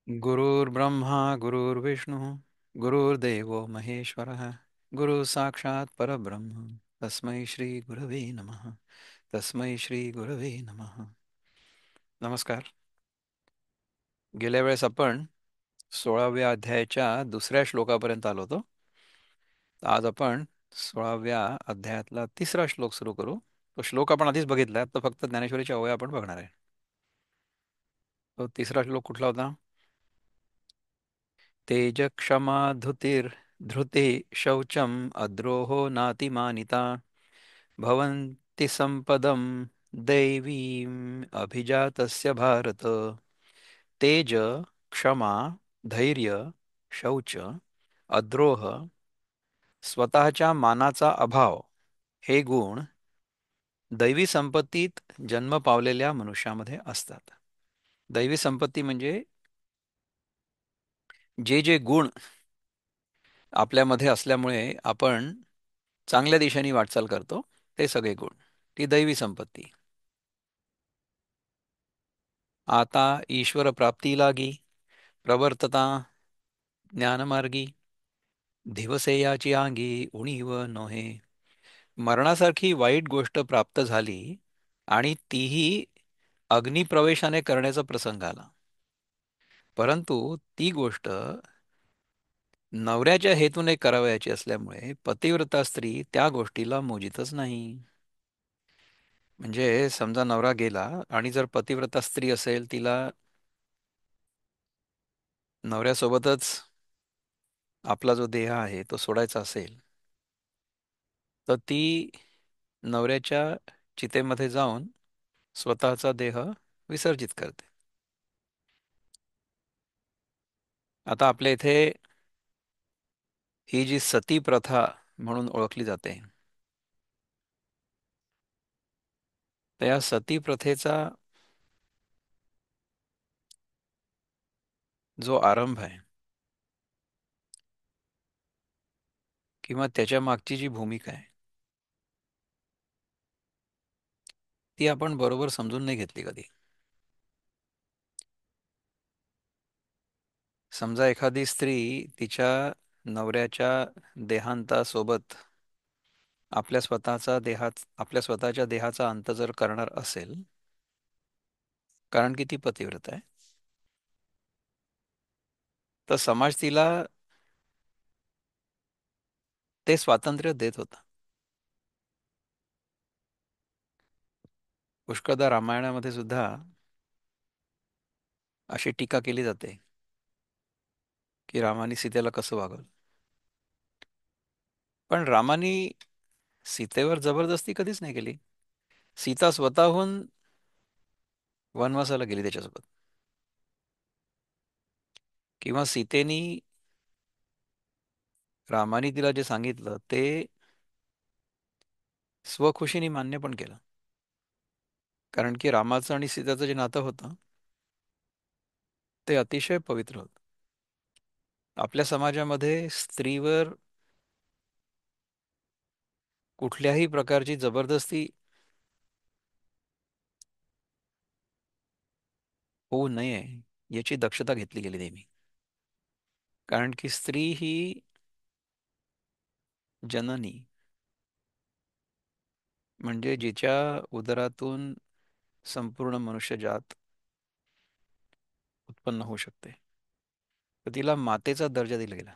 गुरुर्ब्रह्मा गुरुर्विष्णुः गुरुर्देवो महेश्वरः गुरु साक्षात् परब्रह्म तस्मै श्री गुरवे नमः. तस्मै श्री गुरवे नमः. नमस्कार. गेल्या वेळेस आपण 16व्या अध्यायाच्या दुसऱ्या श्लोकापर्यंत आलो होतो. आज आपण 16व्या अध्यायातला तिसरा श्लोक सुरू करू. तो श्लोक आपण आधीच बघितला, तर फक्त ज्ञानेश्वरीच्या ओव्या आपण बघणार आहे. तो तिसरा श्लोक कुठला होता? तेज क्षमा धृती शौचम अद्रोहो नातिमानिता भवन्ति संपदं दैवीम् अभिजातस्य भारत. तेज, क्षमा, धैर्य, शौच, अद्रोह, स्वतःच्या मानाचा अभाव हे गुण दैवी संपत्तीत जन्म पावलेल्या मनुष्यामध्ये असतात. दैवी संपत्ती म्हणजे जे जे गुण आपल्यामध्ये असल्यामुळे आपण चांगल्या दिशेने वाटचाल करतो, ते सगळे गुण, ती दैवी संपत्ती. आता ईश्वर प्राप्ती लागी प्रवर्तता ज्ञानमार्गी धिवसेयाची आंगी उणीव नोहे. मरणासारखी वाईट गोष्ट प्राप्त झाली आणि तीही अग्निप्रवेशाने करण्याचा प्रसंग आला. परंतु ती गोष्ट नवऱ्याच्या हेतूने करावयाची असल्यामुळे पतिव्रता स्त्री त्या गोष्टीला मोजीतच नाही. म्हणजे समजा नवरा गेला आणि जर पतिव्रता स्त्री असेल, तिला नवऱ्यासोबतच आपला जो देह आहे तो सोडायचा असेल, तर ती नवऱ्याच्या चितेमध्ये जाऊन स्वतःचा देह विसर्जित करते. आता आपल्या इथे ही जी सती प्रथा म्हणून ओळखली जाते, तर या सती प्रथेचा जो आरंभ आहे किंवा त्याच्या मागची जी भूमिका आहे, ती आपण बरोबर समजून नाही घेतली कधी. समजा एखादी स्त्री तिच्या नवऱ्याच्या देहांतासोबत आपल्या स्वतःच्या देहाचा अंत जर करणार असेल, कारण की ती पतिव्रता आहे, तर समाज तिला ते स्वातंत्र्य देत होता. पुष्कळदा रामायणामध्ये सुद्धा अशी टीका केली जाते की रामाने सीतेला कसं वागवलं. पण रामाने सीतेवर जबरदस्ती कधीच नाही केली. सीता स्वतःहून वनवासाला गेली त्याच्यासोबत, किंवा सीतेनी रामाने तिला जे सांगितलं ते स्वखुशीने मान्य पण केलं. कारण की रामाचं आणि सीताचं जे नातं होतं ते अतिशय पवित्र होतं. आपल्या समाजामध्ये स्त्रीवर कुठल्याही प्रकारची जबरदस्ती होऊ नये याची दक्षता घेतली गेली नेहमी. कारण की स्त्री ही जननी, म्हणजे जिच्या उदरातून संपूर्ण मनुष्यजात उत्पन्न होऊ शकते, तर तिला मातेचा दर्जा दिला गेला.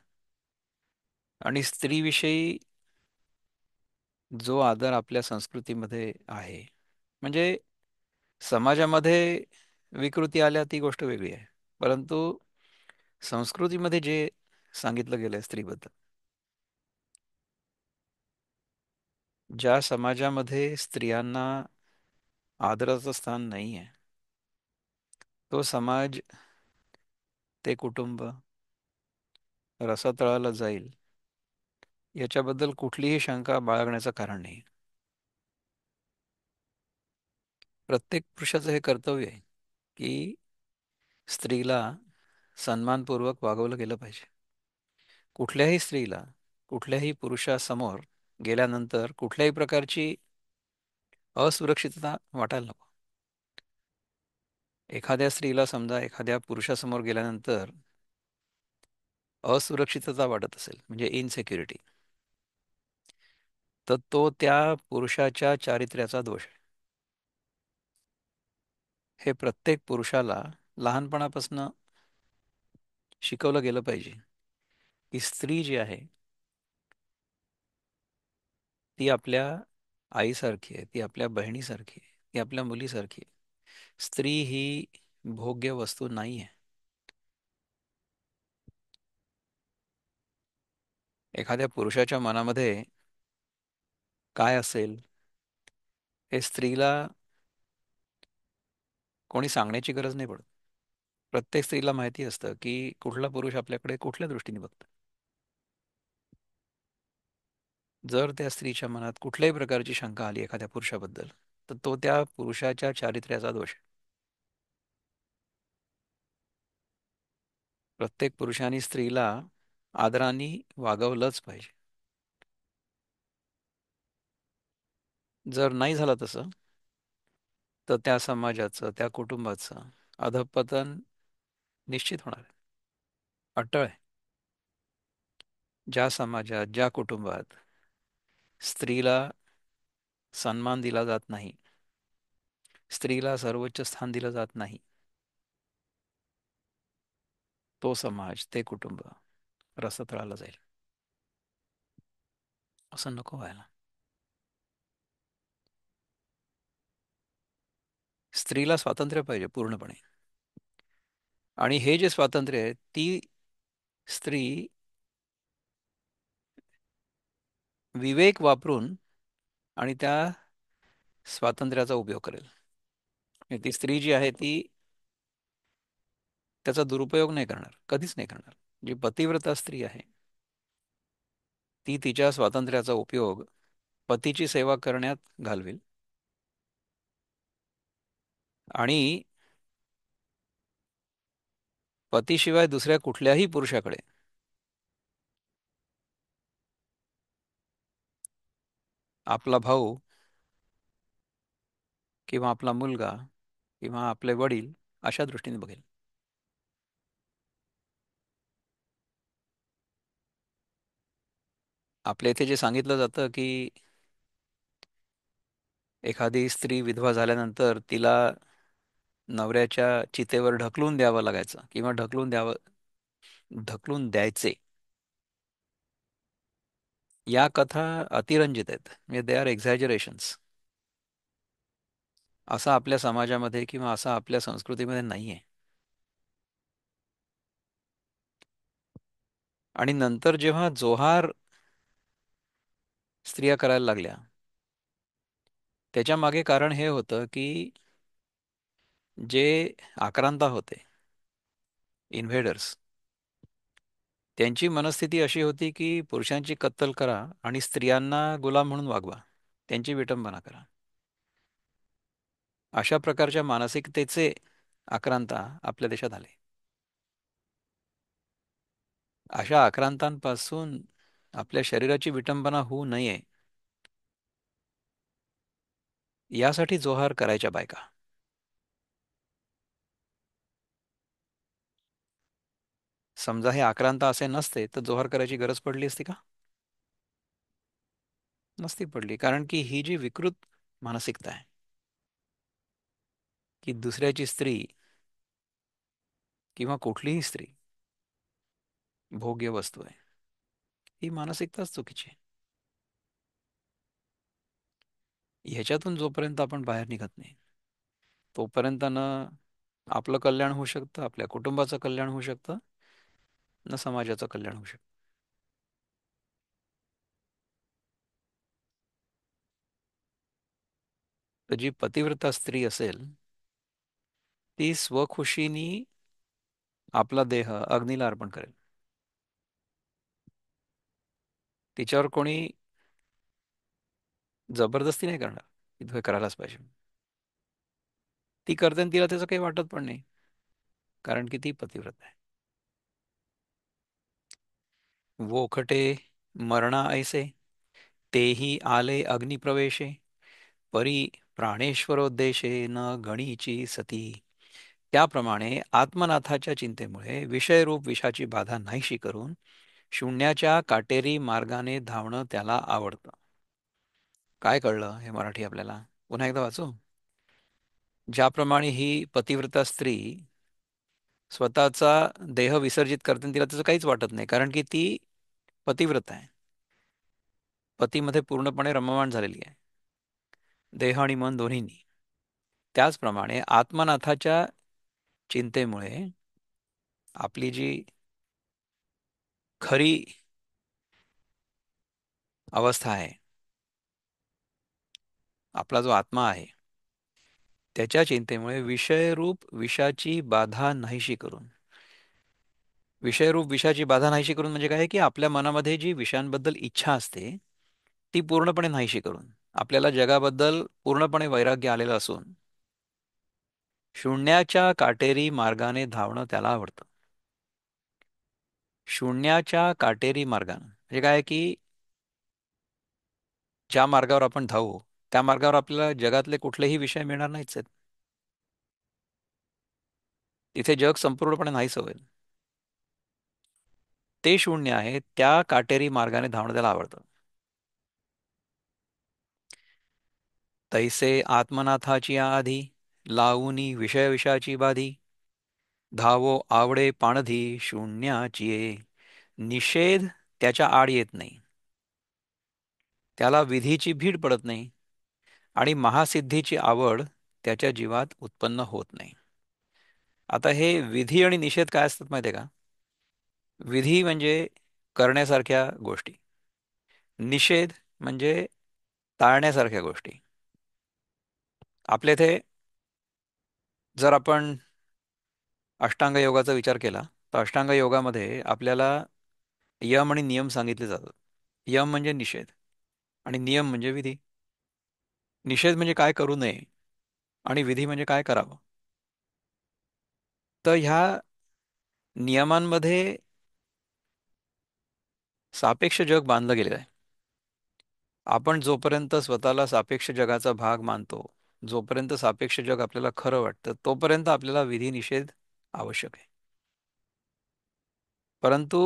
आणि स्त्रीविषयी जो आदर आपल्या संस्कृतीमध्ये आहे, म्हणजे समाजामध्ये विकृती आल्या ती गोष्ट वेगळी आहे, परंतु संस्कृतीमध्ये जे सांगितलं गेलंय स्त्रीबद्दल, ज्या समाजामध्ये स्त्रियांना आदराचं स्थान नाही आहे, तो समाज, ते कुटुंब रसातळाला जाईल याच्याबद्दल कुठलीही शंका बाळगण्याचं कारण नाही. प्रत्येक पुरुषाचं हे कर्तव्य आहे की स्त्रीला सन्मानपूर्वक वागवलं गेलं पाहिजे. कुठल्याही स्त्रीला कुठल्याही पुरुषासमोर गेल्यानंतर कुठल्याही प्रकारची असुरक्षितता वाटायला नको. एखाद्या स्त्रीला समजा एखाद्या पुरुषासमोर गेल्यानंतर असुरक्षितता वाटत असेल, म्हणजे इनसेक्युरिटी, तर तो त्या पुरुषाच्या चारित्र्याचा दोष आहे. हे प्रत्येक पुरुषाला लहानपणापासून शिकवलं गेलं पाहिजे की स्त्री जी आहे ती आपल्या आईसारखी आहे, ती आपल्या बहिणीसारखी आहे, ती आपल्या मुलीसारखी आहे. स्त्री ही भोग्य वस्तू नाही आहे. एखाद्या पुरुषाच्या मनामध्ये काय असेल हे स्त्रीला कोणी सांगण्याची गरज नाही पडत. प्रत्येक स्त्रीला माहिती असतं की कुठला पुरुष आपल्याकडे कुठल्या दृष्टीने बघतो. जर त्या स्त्रीच्या मनात कुठल्याही प्रकारची शंका आली एखाद्या पुरुषाबद्दल, तर तो त्या पुरुषाच्या चारित्र्याचा दोष आहे. प्रत्येक पुरुषाने स्त्रीला आदराने वागवलंच पाहिजे. जर नाही झालं तसं, तर त्या समाजाचं, त्या कुटुंबाचं अधःपतन निश्चित होणार आहे, अटळ आहे. ज्या समाजात, ज्या कुटुंबात स्त्रीला सन्मान दिला जात नाही, स्त्रीला सर्वोच्च स्थान दिलं जात नाही, तो समाज, ते कुटुंब रसतळाला जाईल. असं नको व्हायला. स्त्रीला स्वातंत्र्य पाहिजे पूर्णपणे. आणि हे जे स्वातंत्र्य आहे, ती स्त्री विवेक वापरून आणि त्या स्वातंत्र्याचा उपयोग करेल. म्हणजे ती स्त्री जी आहे ती त्याचा दुरुपयोग नाही करणार, कधीच नाही करणार. जी पतिव्रता स्त्री आहे ती तिच्या स्वातंत्र्याचा उपयोग पतीची सेवा करण्यात घालवेल. आणि पतीशिवाय दुसऱ्या कुठल्याही पुरुषाकडे आपला भाऊ किंवा आपला मुलगा किंवा आपले वडील अशा दृष्टीने बघेल. आपल्या इथे जे सांगितलं जातं की एखादी स्त्री विधवा झाल्यानंतर तिला नवऱ्याच्या चितेवर ढकलून द्यावं लागायचं किंवा ढकलून द्यायचे. या कथा अतिरंजित आहेत, म्हणजे दे आर एक्झॅजरेशन्स. असं आपल्या समाजामध्ये किंवा असं आपल्या संस्कृतीमध्ये नाही आहे. आणि नंतर जेव्हा जोहार स्त्रिया करायला लागल्या, त्याच्या मागे कारण हे होतं की जे आक्रांता होते, इन्व्हेडर्स, त्यांची मनस्थिती अशी होती की पुरुषांची कत्तल करा आणि स्त्रियांना गुलाम म्हणून वागवा, त्यांची विटंबना करा. अशा प्रकारच्या मानसिकतेचे आक्रांता आपल्या देशात आले. अशा आक्रांतांपासून आपल्या शरीराची विटंबना होऊ नये यासाठी जोहार करायच्या बायका. समजा हे आक्रांत असे नसते तर जोहार करायची गरज पडली असती का? नसती पडली. कारण की ही जी विकृत मानसिकता आहे की दुसऱ्याची स्त्री किंवा कुठलीही स्त्री भोग्य वस्तू आहे, ही मानसिकताच चुकीची आहे. ह्याच्यातून जोपर्यंत आपण बाहेर निघत नाही तोपर्यंत न आपलं कल्याण होऊ शकतं, आपल्या कुटुंबाचं कल्याण होऊ शकतं, न समाजाचं कल्याण होऊ शकतं. तर जी पतिव्रता स्त्री असेल ती स्वखुशीनी आपला देह अग्नीला अर्पण करेल. तिच्यावर कोणी जबरदस्ती नाही करणार की तू हे करायलाच पाहिजे. ती करते आणि तिला त्याचं काही वाटत पण नाही, कारण की ती पतिव्रत आहे. वोखटे मरणा ऐसे तेही आले अग्निप्रवेशे परी प्राणेश्वरोद्देशे न गणीची सती त्याप्रमाणे आत्मनाथाच्या चिंतेमुळे विषयरूप विषाची बाधा नाहीशी करून शून्याच्या काटेरी मार्गाने धावणं त्याला आवडतं. काय कळलं हे मराठी आपल्याला? पुन्हा एकदा वाचू. ज्याप्रमाणे ही पतिव्रता स्त्री स्वतःचा देह विसर्जित करते आणि तिला त्याचं काहीच वाटत नाही, कारण की ती पतिव्रता आहे, पतीमध्ये पूर्णपणे रममाण झालेली आहे, देह आणि मन दोन्हींनी. त्याचप्रमाणे आत्मनाथाच्या चिंतेमुळे आपली जी खरी अवस्था आहे, आपला जो आत्मा आहे, त्याच्या चिंतेमुळे विषयरूप विषाची बाधा नाहीशी करून, विषयरूप विषाची बाधा नाहीशी करून म्हणजे काय की आपल्या मनामध्ये जी विषयांबद्दल इच्छा असते ती पूर्णपणे नाहीशी करून, आपल्याला जगाबद्दल पूर्णपणे वैराग्य आलेलं असून शून्याच्या काटेरी मार्गाने धावणं त्याला आवडतं. शून्याच्या काटेरी मार्गाने म्हणजे काय की ज्या मार्गावर आपण धावू त्या मार्गावर आपल्याला जगातले कुठलेही विषय मिळणार नाहीच आहेत. तिथे जग संपूर्णपणे नाहीच होईल. ते शून्य आहे, त्या काटेरी मार्गाने धावणं त्याला आवडतं. तैसे आत्मनाथाची आधी लावूनी विषय विषयाची बाधी धावो आवडे पाणधी शून्याची ये. निषेध त्याच्या आड येत नाही, त्याला विधीची भीड पडत नाही आणि महासिद्धीची आवड त्याच्या जीवात उत्पन्न होत नाही. आता हे विधी आणि निषेध काय असतात माहिती आहे का? विधी म्हणजे करण्यासारख्या गोष्टी, निषेध म्हणजे टाळण्यासारख्या गोष्टी. आपल्या इथे जर आपण अष्टांग योगाचा विचार केला तर अष्टांग योगामध्ये आपल्याला यम आणि नियम सांगितले जातात. यम म्हणजे निषेध आणि नियम म्हणजे विधी. निषेध म्हणजे काय करू नये आणि विधी म्हणजे काय करावं. तर ह्या नियमांमध्ये सापेक्ष जग बांधलं गेलेलं आहे. आपण जोपर्यंत स्वतःला सापेक्ष जगाचा भाग मानतो, जोपर्यंत सापेक्ष जग आपल्याला खरं वाटतं, तोपर्यंत आपल्याला विधी निषेध आवश्यक आहे. परंतु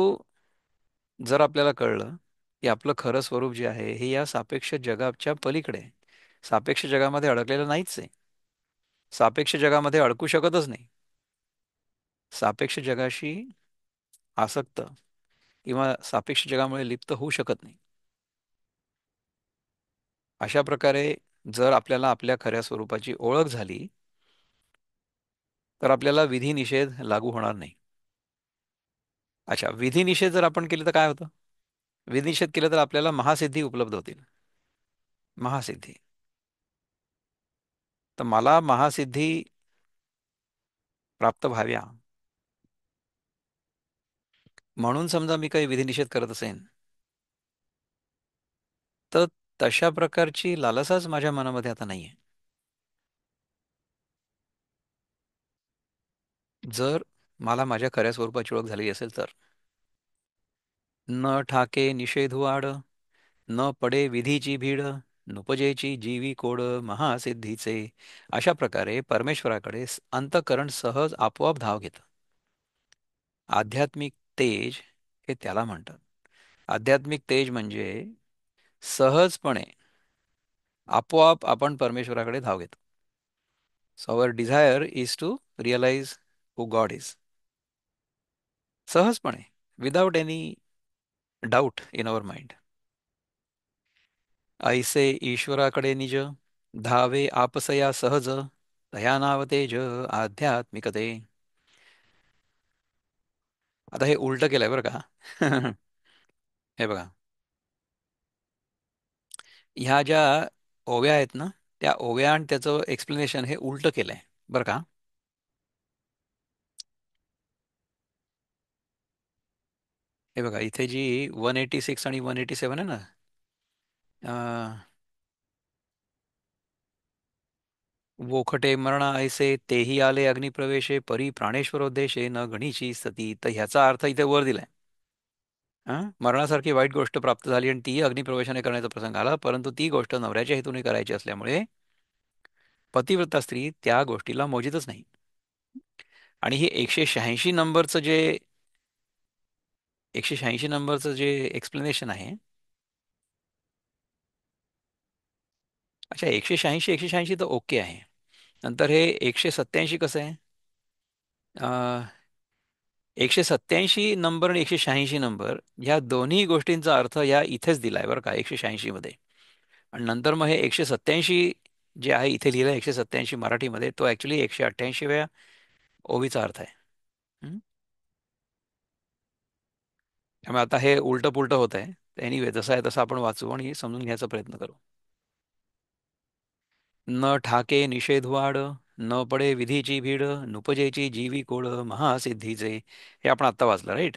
जर आपल्याला कळलं की आपलं खरं स्वरूप जे आहे हे या सापेक्ष जगाच्या पलीकडे आहे, सापेक्ष जगामध्ये अडकलेलं नाहीच आहे, सापेक्ष जगामध्ये अडकू शकतच नाही, सापेक्ष जगाशी आसक्त किंवा सापेक्ष जगामुळे लिप्त होऊ शकत नाही, अशा प्रकारे जर आपल्याला आपल्या खऱ्या स्वरूपाची ओळख झाली तर आपल्याला विधी निषेध लागू होणार नाही. अच्छा, विधी निषेध जर आपण केले तर काय होतं? विधी निषेध केलं तर आपल्याला महासिद्धी उपलब्ध होतील. महासिद्धी. तर मला महासिद्धी प्राप्त व्हाव्या म्हणून समजा मी काही विधी निषेध करत असेन, तर तशा प्रकारची लालसाच माझ्या मनामध्ये आता नाहीये. जर मला माझ्या खऱ्या स्वरूपाची ओळख झाली असेल तर न ठाके निषेधू आड, न पडे विधीची भीड, नुपजेची जीवी कोड महासिद्धीचे. अशा प्रकारे परमेश्वराकडे अंतःकरण सहज आपोआप धाव घेतं. आध्यात्मिक तेज हे त्याला म्हणतात. आध्यात्मिक तेज म्हणजे सहजपणे आपोआप आपण परमेश्वराकडे धाव घेतो. So our desire is to realize who God is. सहजपणे, without any doubt in our mind. ऐसे ईश्वराकडे निज धावे आपसया सहज, तया नाव तेज आध्यात्मिकते. आता हे उलट केलंय बरं का? हे बघा, ह्या ज्या ओव्या आहेत ना, त्या ओव्या आणि त्याचं एक्सप्लेनेशन हे उलट केलंय बरं का? हे बघा, इथे जी 186 आणि 187 आहे ना, वोखटे मरणा ऐसे तेही आले अग्निप्रवेशे परी प्राणेश्वरोद्देशे न गणिची सती. तर ह्याचा अर्थ इथे वर दिलाय. मरणासारखी वाईट गोष्ट प्राप्त झाली आणि तीही अग्निप्रवेशाने करण्याचा प्रसंग आला, परंतु ती गोष्ट नवऱ्याच्या हेतूने करायची असल्यामुळे पतिव्रता स्त्री त्या गोष्टीला मोजीतच नाही. आणि हे 186 नंबरचं जे एक्सप्लेनेशन आहे. अच्छा, 186 तर ओके आहे. नंतर हे 187 कसं आहे? 187 नंबर आणि 186 नंबर ह्या दोन्ही गोष्टींचा अर्थ या इथेच दिलाय बरं का, 186 मध्ये. आणि नंतर मग हे 187 जे आहे इथे लिहिलं 187 मराठीमध्ये, तो ऍक्च्युली 188व्या ओवीचा अर्थ आहे. हं? त्यामुळे आता हे उलटं पुलटं होत आहे. एनिवे, जसं आहे तसं आपण वाचू आणि समजून घ्यायचा प्रयत्न करू. न ठाके निषेधवाड, न पडे विधीची भीड, नुपजेची जीवी कोड महासिद्धीचे, हे आपण आत्ता वाचलं, राईट?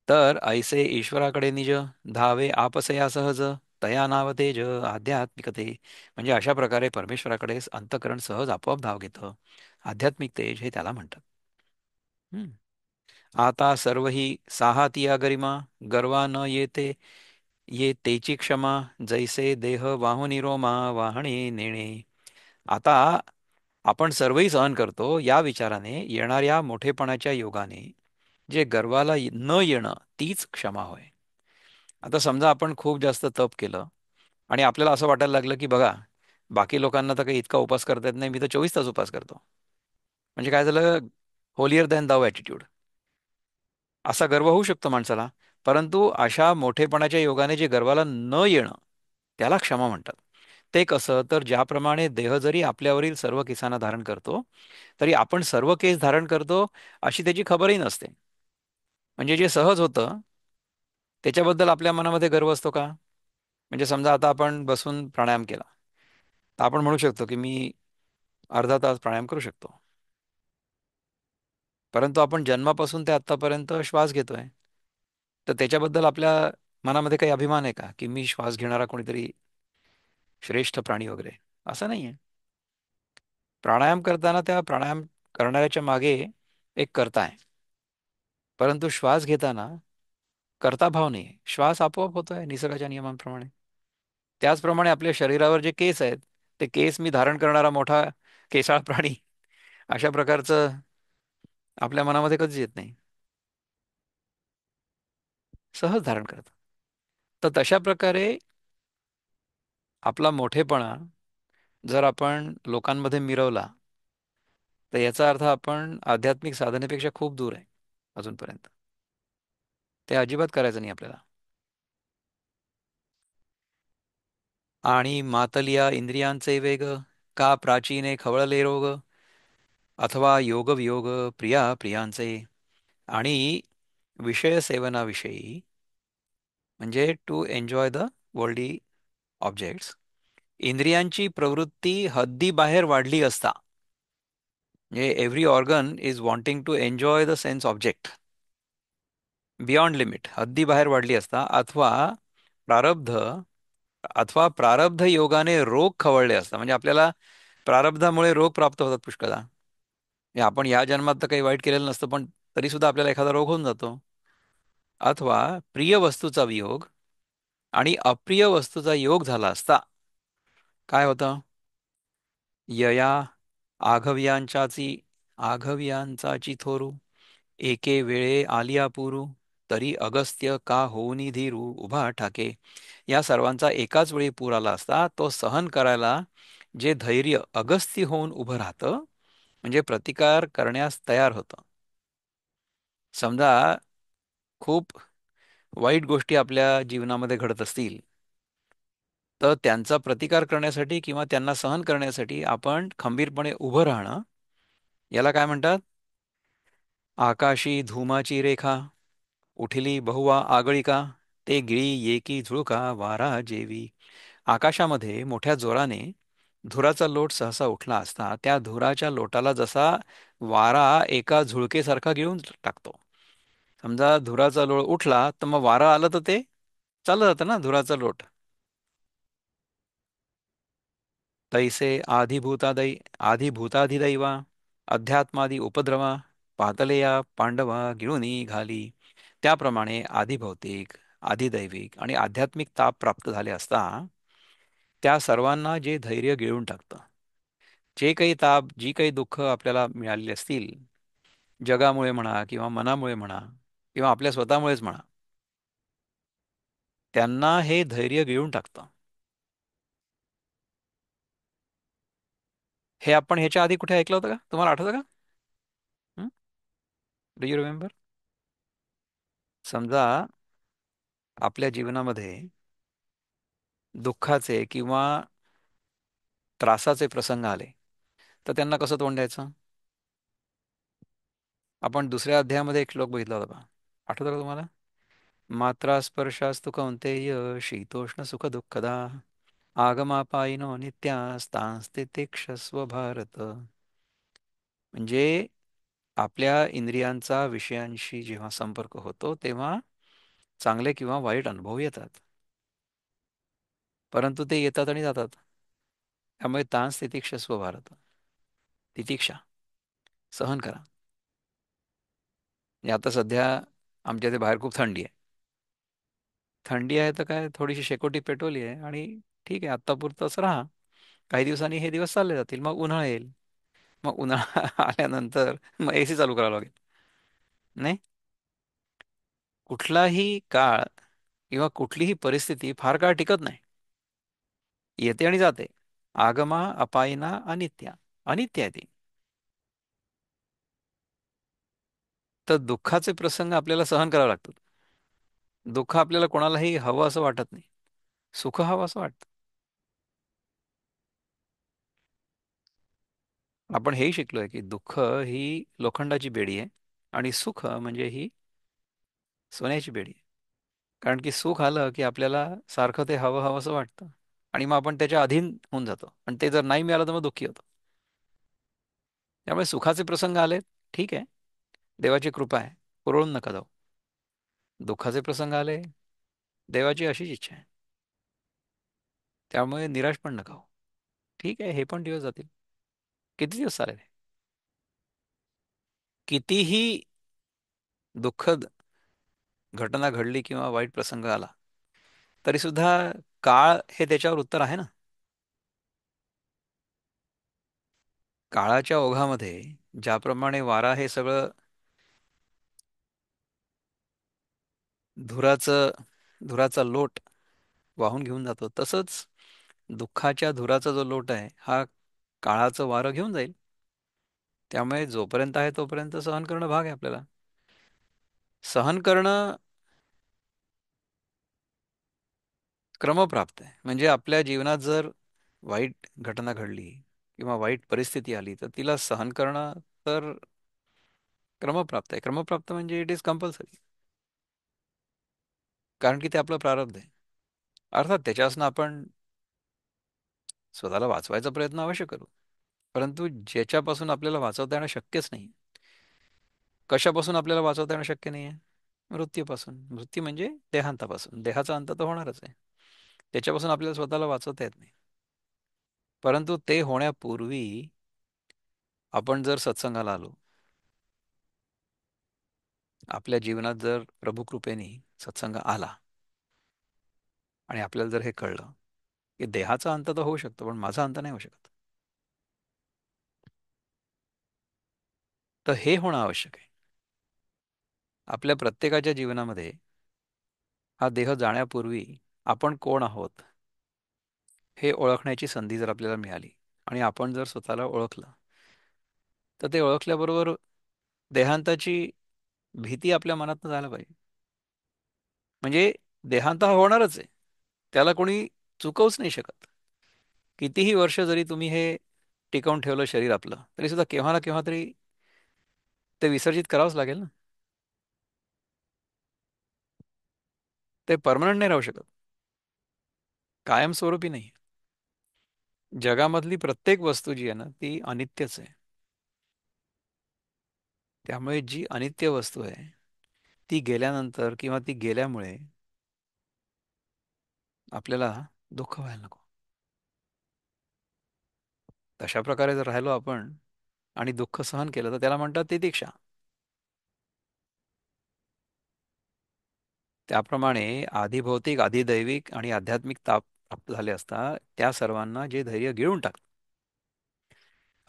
तर ऐसे ईश्वराकडे निज, धावे आपसया सहज, तया नाव तेज आध्यात्मिकते. म्हणजे अशा प्रकारे परमेश्वराकडे अंतःकरण सहज आपोआप धाव घेतं. आध्यात्मिक तेज हे त्याला म्हणतात. हम्म. आता सर्व ही साहातिया गरिमा, गर्वा न येते ये तेची क्षमा, जैसे देह वाहुनी रोमा वाहणे नेणे. आता आपण सर्वही सहन करतो या विचाराने येणाऱ्या मोठेपणाच्या योगाने, जे गर्वाला न येणं तीच क्षमा होय. आता समजा आपण खूप जास्त तप केलं आणि आपल्याला असं वाटायला लागलं की बघा, बाकी लोकांना तर काही इतका उपास करता येत नाही, मी तर 24 तास उपास करतो. म्हणजे काय झालं? होलियर दॅन दाऊ ॲटिट्यूड. असा गर्व होऊ शकतो माणसाला. परंतु अशा मोठेपणाच्या योगाने जे गर्वाला न येणं, त्याला क्षमा म्हणतात. ते कसं? तर ज्याप्रमाणे देह जरी आपल्यावरील सर्व केसांना धारण करतो, तरी आपण सर्व केस धारण करतो अशी त्याची खबरही नसते. म्हणजे जे सहज होतं त्याच्याबद्दल आपल्या मनामध्ये गर्व असतो का? म्हणजे समजा आता आपण बसून प्राणायाम केला, तर आपण म्हणू शकतो की मी अर्धा तास प्राणायाम करू शकतो. परंतु आपण जन्मापासून ते आत्तापर्यंत श्वास घेतोय, तर त्याच्याबद्दल आपल्या मनामध्ये काही अभिमान आहे का, की मी श्वास घेणारा कोणीतरी श्रेष्ठ प्राणी वगैरे? असं नाही आहे. प्राणायाम करताना त्या प्राणायाम करणाऱ्याच्या मागे एक कर्ता आहे. परंतु श्वास घेताना कर्ता भाव नाही, श्वास आपोआप होतोय निसर्गाच्या नियमांप्रमाणे. त्याचप्रमाणे आपल्या शरीरावर जे केस आहेत, ते केस मी धारण करणारा मोठा केसाळ प्राणी, अशा प्रकारचं आपल्या मनामध्ये कधीच येत नाही. सहज धारण करत. तर तशा प्रकारे आपला मोठेपणा जर आपण लोकांमध्ये मिरवला, तर याचा अर्थ आपण आध्यात्मिक साधनेपेक्षा खूप दूर आहे अजूनपर्यंत. ते अजिबात करायचं नाही आपल्याला. आणि मातलिया इंद्रियांचे वेग, का प्राचीने खवळले रोग, अथवा योग वियोग प्रिया प्रियांचे. आणि विषय सेवनाविषयी, म्हणजे to enjoy the worldly objects, इंद्रियांची प्रवृत्ती हद्दीबाहेर वाढली असता, म्हणजे every organ is wanting to enjoy the sense object beyond limit, हद्दीबाहेर वाढली असता, प्रारब्ध प्रारब्ध योगाने रोग खवळले असता, म्हणजे आपल्याला प्रारब्धामुळे रोग प्राप्त होतात पुष्कळदा. म्हणजे आपण या जन्मात तर काही वाईट केलेलं नसतं, पण तरी सुद्धा आपल्याला एखादा रोग होऊन जातो. अथवा प्रिय वस्तूचा वियोग आणि अप्रिय वस्तूचा योग झाला असता, काय होतं? यया आघव्यांचाची आघव्यांचाची थोरू, एके वेळे आलिया पुरू, तरी अगस्त्य का होऊनी धीरू उभा ठाके. या सर्वांचा एकाच वेळी पूर आला असता, तो सहन करायला जे धैर्य अगस्ती होऊन उभं राहतं, म्हणजे प्रतिकार करण्यास तयार होतं. समजा खूप वाईट गोष्टी आपल्या जीवनामध्ये घडत असतील, तर त्यांचा प्रतिकार करण्यासाठी किंवा त्यांना सहन करण्यासाठी आपण खंबीरपणे उभं राहणं, याला काय म्हणतात? आकाशी धूमाची रेखा, उठली बहुवा आगळिका, ते गिळी येकी झुळका वारा जेवी. आकाशामध्ये मोठ्या जोराने धुराचा लोट सहसा उठला असता, त्या धुराच्या लोटाला जसा वारा एका झुळकेसारखा गिळून टाकतो. समजा धुराचा लोट उठला, तर मग वारा आलं तर ते चाललं जातं ना धुराचा लोट. तैसे आधिभूताधिदैवा, अध्यात्मादी उपद्रवा, पातलेया पांडवा गिळुनी घाली. त्याप्रमाणे आधिभौतिक, आधिदैविक आणि आध्यात्मिक ताप प्राप्त झाले असता, त्या सर्वांना जे धैर्य गिळून टाकतं, जे काही ताप, जी काही दुःख आपल्याला मिळालेली असतील, जगामुळे म्हणा किंवा मनामुळे म्हणा किंवा आपल्या स्वतःमुळेच म्हणा, त्यांना हे धैर्य गिळून टाकतं. हे आपण ह्याच्या आधी कुठे ऐकलं होतं का? तुम्हाला आठवतं का? Do you remember? समजा आपल्या जीवनामध्ये दुःखाचे किंवा त्रासाचे प्रसंग आले, तर त्यांना कसं तोंड द्यायचं? आपण दुसऱ्या अध्यायामध्ये एक श्लोक बघितला होता पहा. आठवतं का तुम्हाला? मात्रा स्पर्शास्तु कौंतेय शीतोष्ण सुख दुःखदा आगमापायिनो नित्यास्तांस्ते तितिक्षस्व भारत. म्हणजे आपल्या इंद्रियांचा विषयांशी जेव्हा संपर्क होतो तेव्हा चांगले किंवा वाईट अनुभव येतात, परंतु ते येतात आणि जातात. त्यामुळे ताण तितिक्षस्व भारत. तितिक्षा सहन करा. म्हणजे आता सध्या आमच्या इथे बाहेर खूप थंडी आहे. थंडी आहे तर काय, थोडीशी शेकोटी पेटवली आहे आणि ठीक आहे, आत्तापुरतंच राहा. काही दिवसांनी हे दिवस चालले जातील, मग उन्हाळा येईल. मग उन्हाळा आल्यानंतर मग एसी चालू करावा लागेल. नाही, कुठलाही काळ किंवा कुठलीही परिस्थिती फार काळ टिकत नाही, येते आणि जाते. आगमा अपायिना अनित्या. अनित्य आहे ती. तर दुःखाचे प्रसंग आपल्याला सहन करावे लागतात. दुःख आपल्याला कोणालाही हवं असं वाटत नाही, सुख हवं असं वाटतं. आपण हेही शिकलोय की दुःख ही लोखंडाची बेडी आहे आणि सुख म्हणजे ही सोन्याची बेडी आहे. कारण की सुख आलं की आपल्याला सारखं ते हवं हवं असं वाटतं आणि मग आपण त्याच्या अधीन होऊन जातो आणि ते जर नाही मिळालं तर मग दुःखी होतो. त्यामुळे सुखाचे प्रसंग आले, ठीक आहे, देवाची कृपा आहे, पुरळून नका जाऊ. दुःखाचे प्रसंग आले, देवाची अशीच इच्छा आहे, त्यामुळे निराश पण नका हो. ठीक आहे, हे पण दिवस जातील. किती दिवस चालेल हे? कितीही दुःखद घटना घडली किंवा वाईट प्रसंग आला तरी सुद्धा काळ हे त्याच्यावर उत्तर आहे ना. काळाच्या ओघामध्ये ज्याप्रमाणे वारा हे सगळं धुराचं धुराचा लोट वाहून घेऊन जातो, तसंच दुःखाच्या धुराचा जो लोट आहे हा काळाचं वारं घेऊन जाईल. त्यामुळे जोपर्यंत आहे तोपर्यंत सहन करणं भाग आहे आपल्याला. सहन करणं क्रमप्राप्त आहे. म्हणजे आपल्या जीवनात जर वाईट घटना घडली किंवा वाईट परिस्थिती आली तर तिला सहन करणं तर क्रमप्राप्त आहे. क्रमप्राप्त म्हणजे इट इज कंपल्सरी. कारण की ते आपलं प्रारब्ध आहे. अर्थात त्याच्यापासून आपण स्वतःला वाचवायचा प्रयत्न अवश्य करू, परंतु ज्याच्यापासून आपल्याला वाचवता येणं शक्यच नाही. कशापासून आपल्याला वाचवता येणं शक्य नाही आहे? मृत्यूपासून. मृत्यू म्हणजे देहांतापासून. देहाचा अंत तर होणारच आहे. त्याच्यापासून आपल्याला स्वतःला वाचवता येत नाही. परंतु ते होण्यापूर्वी आपण जर सत्संगाला आलो, आपल्या जीवनात जर प्रभुकृपेने सत्संग आला आणि आपल्याला जर हे कळलं की देहाचा अंत तर होऊ शकतो पण माझा अंत नाही होऊ शकत, तर हे होणं आवश्यक आहे. आपल्या प्रत्येकाच्या जीवनामध्ये हा देह जाण्यापूर्वी आपण कोण आहोत हे ओळखण्याची संधी जर आपल्याला मिळाली आणि आपण जर स्वतःला ओळखलं, तर ते ओळखल्याबरोबर देहांताची भीती आपल्या मनातनं जायला पाहिजे. म्हणजे देहांत हा होणारच आहे, त्याला कोणी चुकवूच नाही शकत. कितीही वर्ष जरी तुम्ही हे टिकवून ठेवलं शरीर आपलं, तरी सुद्धा केव्हा ना केव्हा तरी ते विसर्जित करावंच लागेल ना. ते परमनंट नाही राहू शकत, कायमस्वरूपी नाही. जगामधली प्रत्येक वस्तू जी आहे ना ती अनित्यच आहे. त्यामुळे जी अनित्य वस्तू आहे ती गेल्यानंतर किंवा ती गेल्यामुळे आपल्याला दुःख व्हायला नको. तशा प्रकारे जर राहिलो आपण आणि दुःख सहन केलं तर त्याला म्हणतात तितिक्षा. त्याप्रमाणे आधी भौतिक, आधी दैविक आणि आध्यात्मिक ताप प्राप्त झाले असता त्या सर्वांना जे धैर्य गिळून टाकतं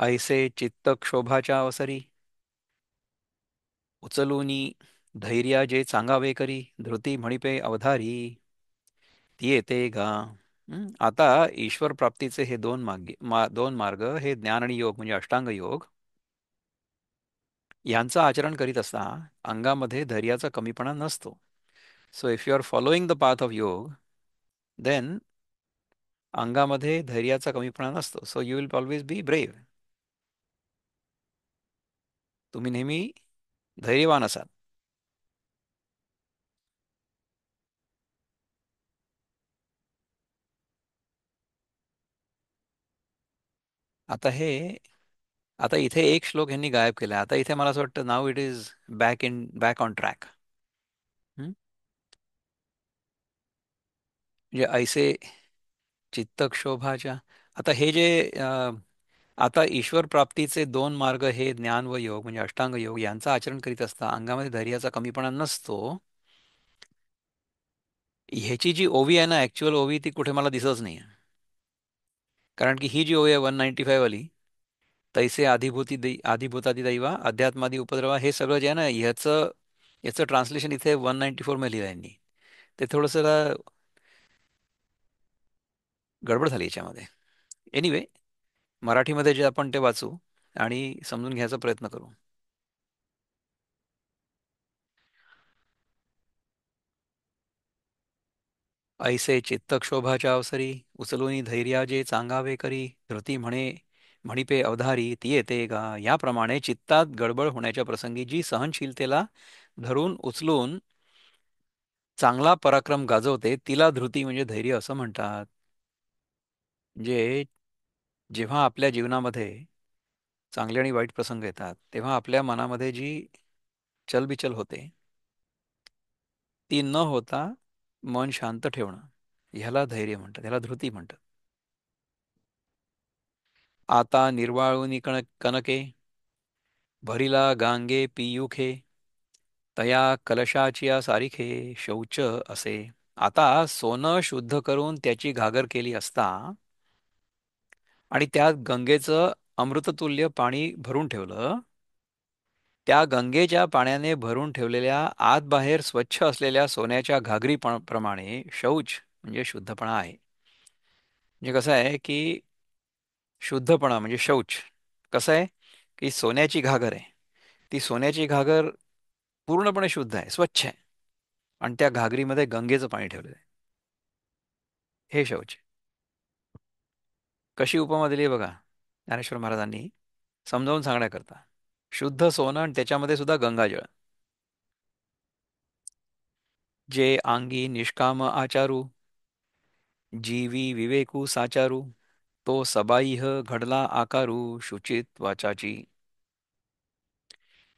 ऐसे चित्त क्षोभाच्या अवसरी उचलूनी धैर्या जे चांगावे करी धृती म्हणिपे अवधारी ती येते गा. आता ईश्वर प्राप्तीचे हे दोन मार्ग हे ज्ञान आणि योग म्हणजे अष्टांग योग यांचं आचरण करीत असता अंगामध्ये धैर्याचा कमीपणा नसतो. So if you are following the path of yoga then अंगामध्ये धैर्याचा कमीपणा नसतो. So you will always be brave. तुम्ही नेहमी धैर्यवान असाल. आता हे आता इथे एक श्लोक ह्यांनी गायब केला. आता इथे मला असं वाटतं now it is back on track. म्हणजे ऐसे चित्तक्षोभाच्या आता हे जे आता ईश्वर प्राप्तीचे दोन मार्ग हे ज्ञान व योग म्हणजे अष्टांग योग यांचं आचरण करीत असता अंगामध्ये धैर्याचा कमीपणा नसतो. ह्याची जी ओवी आहे ना ऍक्च्युअल ओवी ती कुठे मला दिसतच नाही. कारण की ही जी ओवी आहे 195 वाली तैसे आधिभूतादी दैवा अध्यात्मादी उपद्रवा हे सगळं जे आहे ना ह्याचं याचं ट्रान्सलेशन इथे 194 मध्ये लिहिलं यांनी. ते थोडंसं गडबड झाली याच्यामध्ये. एनिवे मराठीमध्ये जे आपण ते वाचू आणि समजून घ्यायचा प्रयत्न करू. ऐसे चित्तक्षोभाच्या अवसरी उचलूनी धैर्याजे चांगावे करी धृती म्हणिपे अवधारी ती येते गा. याप्रमाणे चित्तात गडबड होण्याच्या प्रसंगी जी सहनशीलतेला धरून उचलून चांगला पराक्रम गाजवते तिला धृती म्हणजे धैर्य असं म्हणतात. म्हणजे जेव्हा आपल्या जीवनामध्ये चांगले आणि वाईट प्रसंग येतात तेव्हा आपल्या मनामध्ये जी चलबिचल होते ती न होता मन शांत ठेवणं ह्याला धैर्य म्हणतात, ह्याला धृती म्हणतात. आता निर्वाळुनी कनके भरिला गांगे पियुखे तया कलशाचिया सारिखे शौच असे. आता सोनं शुद्ध करून त्याची घागर केली असता आणि त्यात गंगेचं अमृततुल्य पाणी भरून ठेवलं. त्या गंगेच्या पाण्याने भरून ठेवलेल्या आत बाहेर स्वच्छ असलेल्या सोन्याच्या प्रमाणे शौच म्हणजे शुद्धपणा आहे. म्हणजे कसं आहे की शुद्धपणा म्हणजे शौच कसं आहे की सोन्याची घागर आहे. ती सोन्याची घागर पूर्णपणे शुद्ध आहे, स्वच्छ आहे आणि त्या घागरीमध्ये गंगेचं पाणी ठेवलेलं आहे. हे शौच. कशी उपमा दिली आहे बघा ज्ञानेश्वर महाराजांनी समजावून सांगण्याकरता. शुद्ध सोनं आणि त्याच्यामध्ये सुद्धा गंगाजळ. जे अंगी निष्काम आचारू जीवी विवेकू साचारू तो सबाईह घडला आकारू शुचित वाचाची.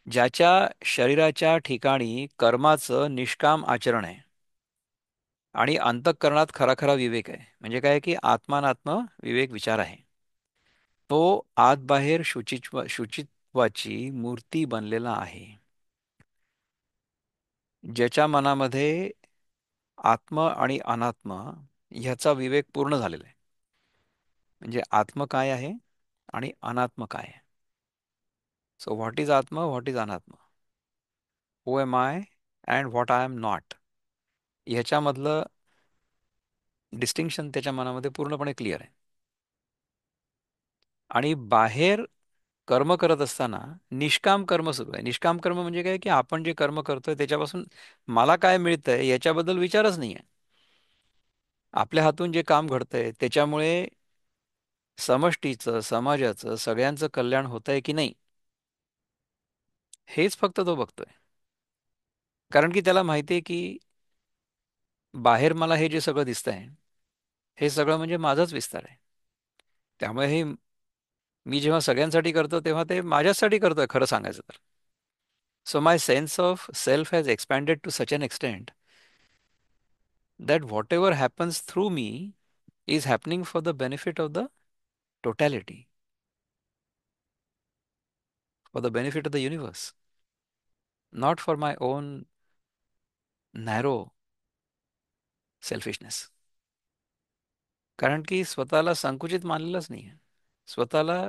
ज्याच्या शरीराच्या ठिकाणी कर्माचं निष्काम आचरण आहे आणि अंतःकरणात खरा खरा विवेक आहे म्हणजे काय की आत्मानात्म विवेक विचार आहे तो आत बाहेर शुचित्वाची मूर्ती बनलेला आहे. ज्याच्या मनामध्ये आत्म आणि अनात्म ह्याचा विवेक पूर्ण झालेला आहे. म्हणजे आत्म काय आहे आणि अनात्म काय आहे. सो व्हॉट इज आत्मा व्हॉट इज अनात्मा who am I and what I am not ह्याच्यामधलं डिस्टिंक्शन त्याच्या मनामध्ये पूर्णपणे क्लिअर आहे. आणि बाहेर कर्म करत असताना निष्काम कर्म सुरू आहे. निष्काम कर्म म्हणजे काय की आपण जे कर्म करतोय त्याच्यापासून मला काय मिळतंय याच्याबद्दल विचारच नाही आहे. आपल्या हातून जे काम घडतंय त्याच्यामुळे समष्टीचं समाजाचं सगळ्यांचं कल्याण होतंय की नाही हेच फक्त तो बघतोय. कारण की त्याला माहिती आहे की बाहेर मला हे जे सगळं दिसतंय हे सगळं म्हणजे माझाच विस्तार आहे. त्यामुळे हे मी जेव्हा सगळ्यांसाठी करतो तेव्हा ते माझ्यासाठी करतोय खरं सांगायचं तर. So my sense of self has expanded to such an extent that whatever happens through me is happening for the benefit of the totality, for the benefit of the universe, not for my own narrow selfishness. कारण की स्वतःला संकुचित मानलेलंच नाही आहे. स्वतःला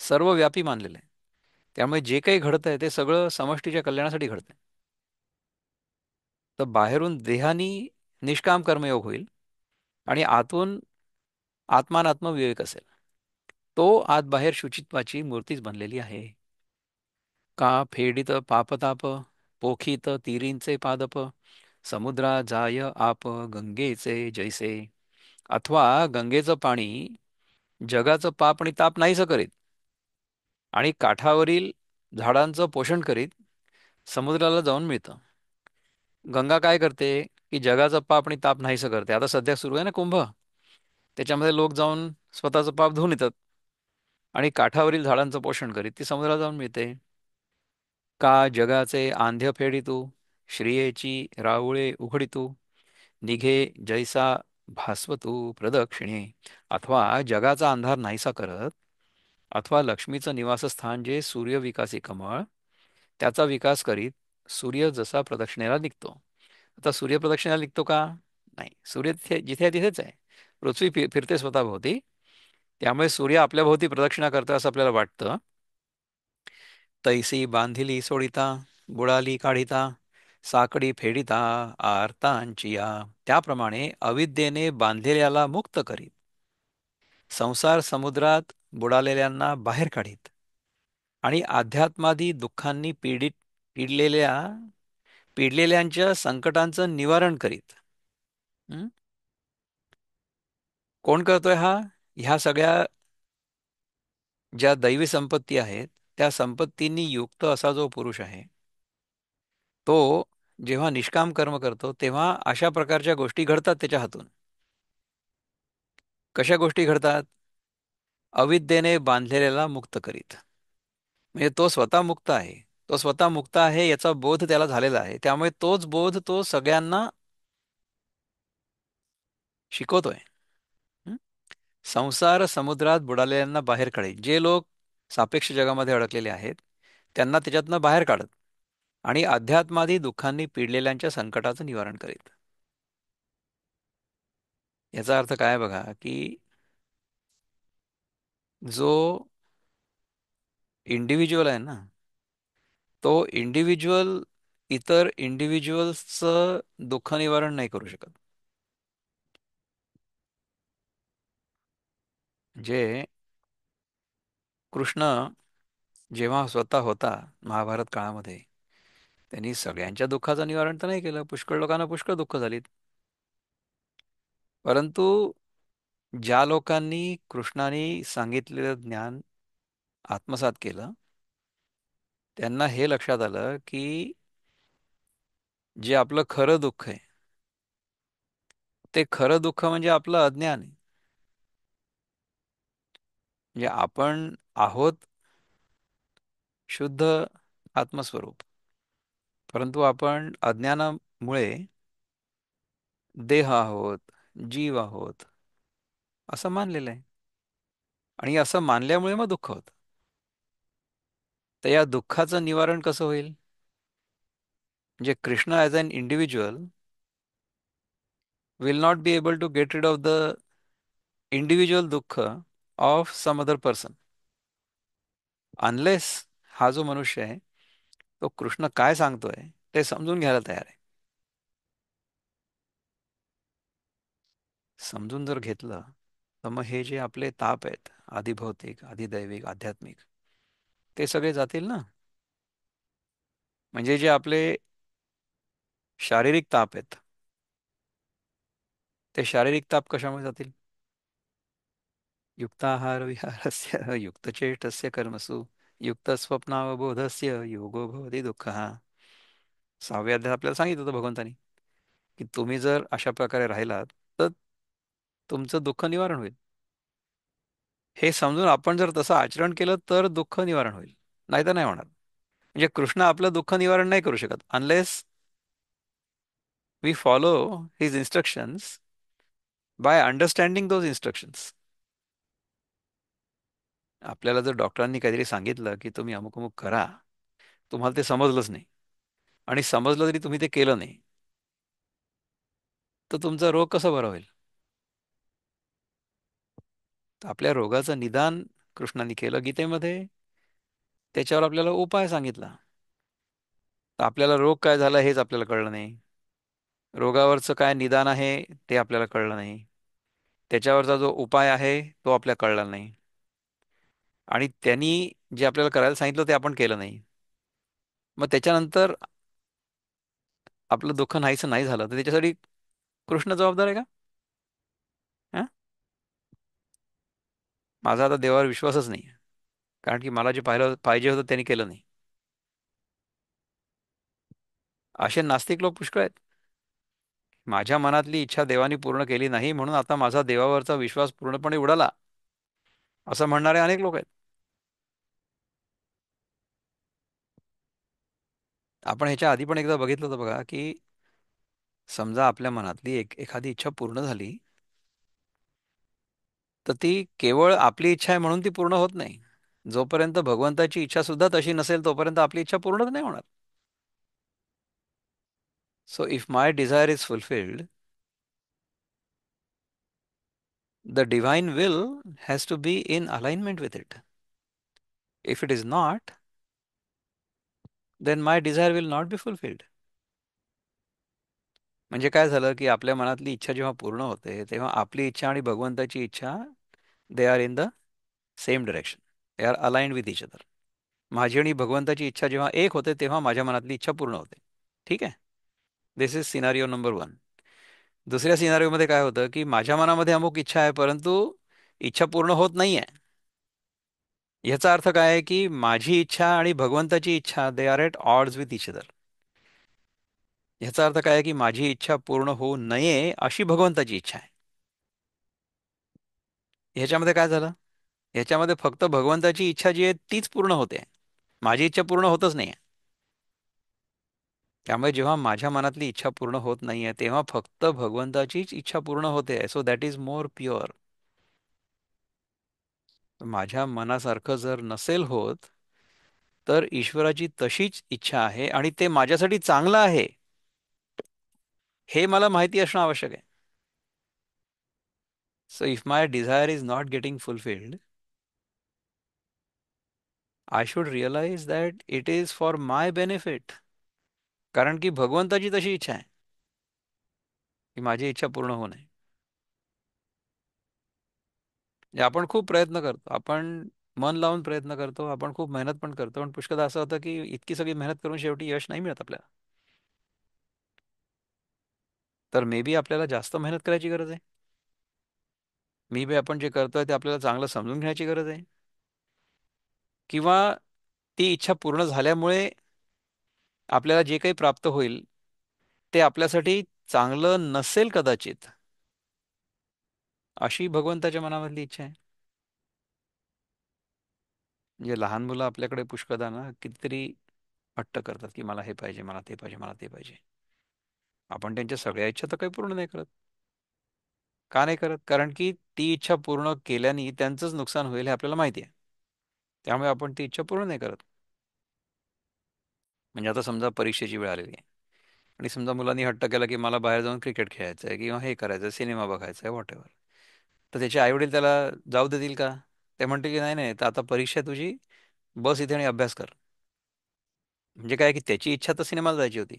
सर्वव्यापी मानलेलं आहे. त्यामुळे जे काही घडतंय ते सगळं समष्टीच्या कल्याणासाठी घडतंय. तर बाहेरून देहानी निष्काम कर्मयोग होईल आणि आतून आत्मानात्म विवेक असेल. तो आत बाहेर शुचित्वाची मूर्तीच बनलेली आहे. का फेडित पापताप, पोखित तिरींचे पादप, समुद्रा जाय आप गंगेचे जैसे. अथवा गंगेचं पाणी जगाचं पाप आणि ताप नाहीसं करीत आणि काठावरील झाडांचं पोषण करीत समुद्राला जाऊन मिळतं. गंगा काय करते की जगाचं पाप आणि ताप नाहीसं करते. आता सध्या सुरू आहे ना कुंभ, त्याच्यामध्ये लोक जाऊन स्वतःचं पाप धुवून येतात आणि काठावरील झाडांचं पोषण करीत ती समुद्राला जाऊन मिळते. का जगाचे आंध्य फेडितू, श्रियेची राऊळे उघडितू, निघे जैसा भास्वतू प्रदक्षिणे. अथवा जगाचा अंधार नाहीसा करत, अथवा लक्ष्मीचं निवासस्थान जे सूर्यविकासी कमळ, त्याचा विकास करीत सूर्य जसा प्रदक्षिणेला निघतो. आता सूर्य प्रदक्षिणेला निघतो का? नाही, सूर्य तिथे जिथे आहे तिथेच आहे. पृथ्वी फिरते स्वतःभोवती. त्यामुळे सूर्य आपल्या भोवती प्रदक्षिणा करतो असं आपल्याला वाटतं. तैसी बांधिली सोडिता, बुडाली काढिता, साकडी फेडिता आर्तांचिया. त्याप्रमाणे अविद्येने बांधलेल्याला मुक्त करीत, संसार समुद्रात बुडालेल्यांना बाहेर काढीत आणि अध्यात्मादी दुःखांनी पिडलेल्या पिडलेल्यांच्या संकटांचं निवारण करीत. हं? कोण करतोय हा? ह्या सगळ्या ज्या दैवी संपत्ती आहेत त्या संपत्तींनी युक्त असा जो पुरुष आहे, तो जेव्हा निष्काम कर्म करतो तेव्हा अशा प्रकारच्या गोष्टी घडतात त्याच्या हातून. कशा गोष्टी घडतात? अविद्येने बांधलेल्याला मुक्त करीत. म्हणजे तो स्वतः मुक्त आहे. तो स्वतः मुक्त आहे याचा बोध त्याला झालेला आहे. त्यामुळे तोच बोध तो सगळ्यांना शिकवतोय. हं? संसार समुद्रात बुडालेल्यांना बाहेर काढेल. जे लोक सापेक्ष जगामध्ये अडकलेले आहेत त्यांना त्याच्यातनं बाहेर काढत आणि अध्यात्मादी दुःखांनी पिडलेल्यांच्या संकटाचं निवारण करीत. याचा अर्थ काय बघा, की जो इंडिव्हिज्युअल आहे ना, तो इंडिव्हिज्युअल इतर इंडिव्हिज्युअल्सचं दुःख निवारण नाही करू शकत. जे कृष्ण जेव्हा स्वतः होता महाभारत काळामध्ये, त्यांनी सगळ्यांच्या दुःखाचं निवारण तर नाही केलं. पुष्कळ लोकांना पुष्कळ दुःख झालीत. परंतु ज्या लोकांनी कृष्णाने सांगितलेलं ज्ञान आत्मसात केलं, त्यांना हे लक्षात आलं की जे आपलं खरं दुःख आहे, ते खरं दुःख म्हणजे आपलं अज्ञान आहे. म्हणजे आपण आहोत शुद्ध आत्मस्वरूप, परंतु आपण अज्ञानामुळे देह आहोत, जीव आहोत असं मानलेलं आहे. आणि असं मानल्यामुळे मग दुःख होतं. तर या दुःखाचं निवारण कसं होईल? म्हणजे Krishna as an individual will not be able to get rid of the individual दुःख of some other person unless हा जो मनुष्य आहे तो कृष्ण काय सांगतोय ते समजून घ्यायला तयार आहे. समजून जर घेतलं तर मग हे जे आपले ताप आहेत, आधिभौतिक आधिदैविक आध्यात्मिक, ते सगळे जातील ना. म्हणजे जे आपले शारीरिक ताप आहेत, ते शारीरिक ताप कशामुळे जातील? युक्ताहार विहारस्य युक्तचेष्टस्य कर्मसु युक्त स्वप्नावबोधस्य योगो भवति दुःखः. 6व्या अध्यायात आपल्याला सांगितलं होतं भगवंतानी की तुम्ही जर अशा प्रकारे राहिलात तर तुमचं दुःख निवारण होईल. हे समजून आपण जर तसं आचरण केलं तर दुःख निवारण होईल, नाहीतर नाही होणार. म्हणजे कृष्ण आपलं दुःख निवारण नाही करू शकत unless we follow his instructions by understanding those instructions. आपल्याला जर डॉक्टरांनी काहीतरी सांगितलं की तुम्ही अमुक अमुक करा, तुम्हाला ते समजलंच नाही आणि समजलं तरी तुम्ही ते केलं नाही, तर तुमचा रोग कसा बरा होईल? तर आपल्या रोगाचं निदान कृष्णाने केलं गीतेमध्ये. त्याच्यावर आपल्याला उपाय सांगितला. तर आपल्याला रोग काय झाला हेच आपल्याला कळलं नाही. रोगावरचं काय निदान आहे ते आपल्याला कळलं नाही. त्याच्यावरचा जो उपाय आहे तो आपल्याला कळला नाही. आणि त्यांनी जे आपल्याला करायला सांगितलं ते आपण केलं नाही. मग त्याच्यानंतर आपलं दुःख नाहीचं नाही झालं तर त्याच्यासाठी कृष्ण जबाबदार आहे का? हा? माझा आता देवावर विश्वासच नाही. कारण की मला जे पाहिलं पाहिजे होतं त्यांनी केलं नाही. असे नास्तिक लोक पुष्कळ आहेत. माझ्या मनातली इच्छा देवानी पूर्ण केली नाही म्हणून आता माझा देवावरचा विश्वास पूर्णपणे उडाला, असं म्हणणारे अनेक लोक आहेत. आपण ह्याच्या आधी पण एकदा बघितलं होतं बघा, की समजा आपल्या मनातली एखादी इच्छा पूर्ण झाली, तर ती केवळ आपली इच्छा आहे म्हणून ती पूर्ण होत नाही. जोपर्यंत भगवंताची इच्छा सुद्धा तशी नसेल तोपर्यंत आपली इच्छा पूर्णच नाही होणार. So if my desire is fulfilled, the divine will has to be in alignment with it. If it is not, then my desire will not be fulfilled. म्हणजे काय झालं, की आपल्या मनातली इच्छा जेव्हा पूर्ण होते तेव्हा आपली इच्छा आणि भगवंताची इच्छा, they are in the same direction. They are aligned with each other. माझी आणि भगवंताची इच्छा जेव्हा एक होते तेव्हा माझ्या मनातली इच्छा पूर्ण होते. ठीक आहे. दिस इज सिनारिओ नंबर वन. दुसऱ्या सिनारिओमध्ये काय होतं, की माझ्या मनामध्ये अमुक इच्छा आहे परंतु इच्छा पूर्ण होत नाहीये. ह्याचा अर्थ काय आहे, की माझी इच्छा आणि भगवंताची इच्छा they are at odds with each other. ह्याचा अर्थ काय आहे, की माझी इच्छा पूर्ण होऊ नये अशी भगवंताची इच्छा आहे. ह्याच्यामध्ये काय झालं? ह्याच्यामध्ये फक्त भगवंताची इच्छा जी आहे तीच पूर्ण होते. माझी इच्छा पूर्ण होतच नाही. त्यामुळे जेव्हा माझ्या मनातली इच्छा पूर्ण होत नाहीये तेव्हा फक्त भगवंताचीच इच्छा पूर्ण होते. So that is more pure. माझ्या मनासारखं जर नसेल होत तर ईश्वराची तशीच इच्छा आहे आणि ते माझ्यासाठी चांगलं आहे हे मला माहिती असणं आवश्यक आहे. So if my desire is not getting fulfilled, I should realise that it is for my benefit. कारण की भगवंताची तशी इच्छा आहे की माझी इच्छा पूर्ण होऊ नये. म्हणजे आपण खूप प्रयत्न करतो, आपण मन लावून प्रयत्न करतो, आपण खूप मेहनत पण करतो, पण पुष्कळदा असं होतं की इतकी सगळी मेहनत करून शेवटी यश नाही मिळत आपल्याला. तर मे बी आपल्याला जास्त मेहनत करायची गरज आहे. मे बी आपण जे करतोय ते आपल्याला चांगलं समजून घेण्याची गरज आहे. किंवा ती इच्छा पूर्ण झाल्यामुळे आपल्याला जे काही प्राप्त होईल ते आपल्यासाठी चांगलं नसेल कदाचित, अशी भगवंताच्या मनामधली इच्छा आहे. म्हणजे लहान मुलं आपल्याकडे पुष्कळदा ना कितीतरी हट्ट करतात की मला हे पाहिजे, मला ते पाहिजे, मला ते पाहिजे. आपण त्यांच्या सगळ्या इच्छा तर काही पूर्ण नाही करत. का नाही करत? कारण की ती इच्छा पूर्ण केल्याने त्यांचंच नुकसान होईल हे आपल्याला माहिती आहे. त्यामुळे आपण ती इच्छा पूर्ण नाही करत. म्हणजे आता समजा परीक्षेची वेळ आलेली आहे आणि समजा मुलांनी हट्ट केला की मला बाहेर जाऊन क्रिकेट खेळायचं आहे किंवा हे करायचं आहे, सिनेमा बघायचा आहे, व्हॉट एव्हर. तर त्याचे आईवडील त्याला जाऊ देतील का? ते म्हणतील की नाही नाही, तर आता परीक्षा आहे तुझी, बस इथे आणि अभ्यास कर. म्हणजे काय की त्याची इच्छा तर सिनेमाला जायची होती,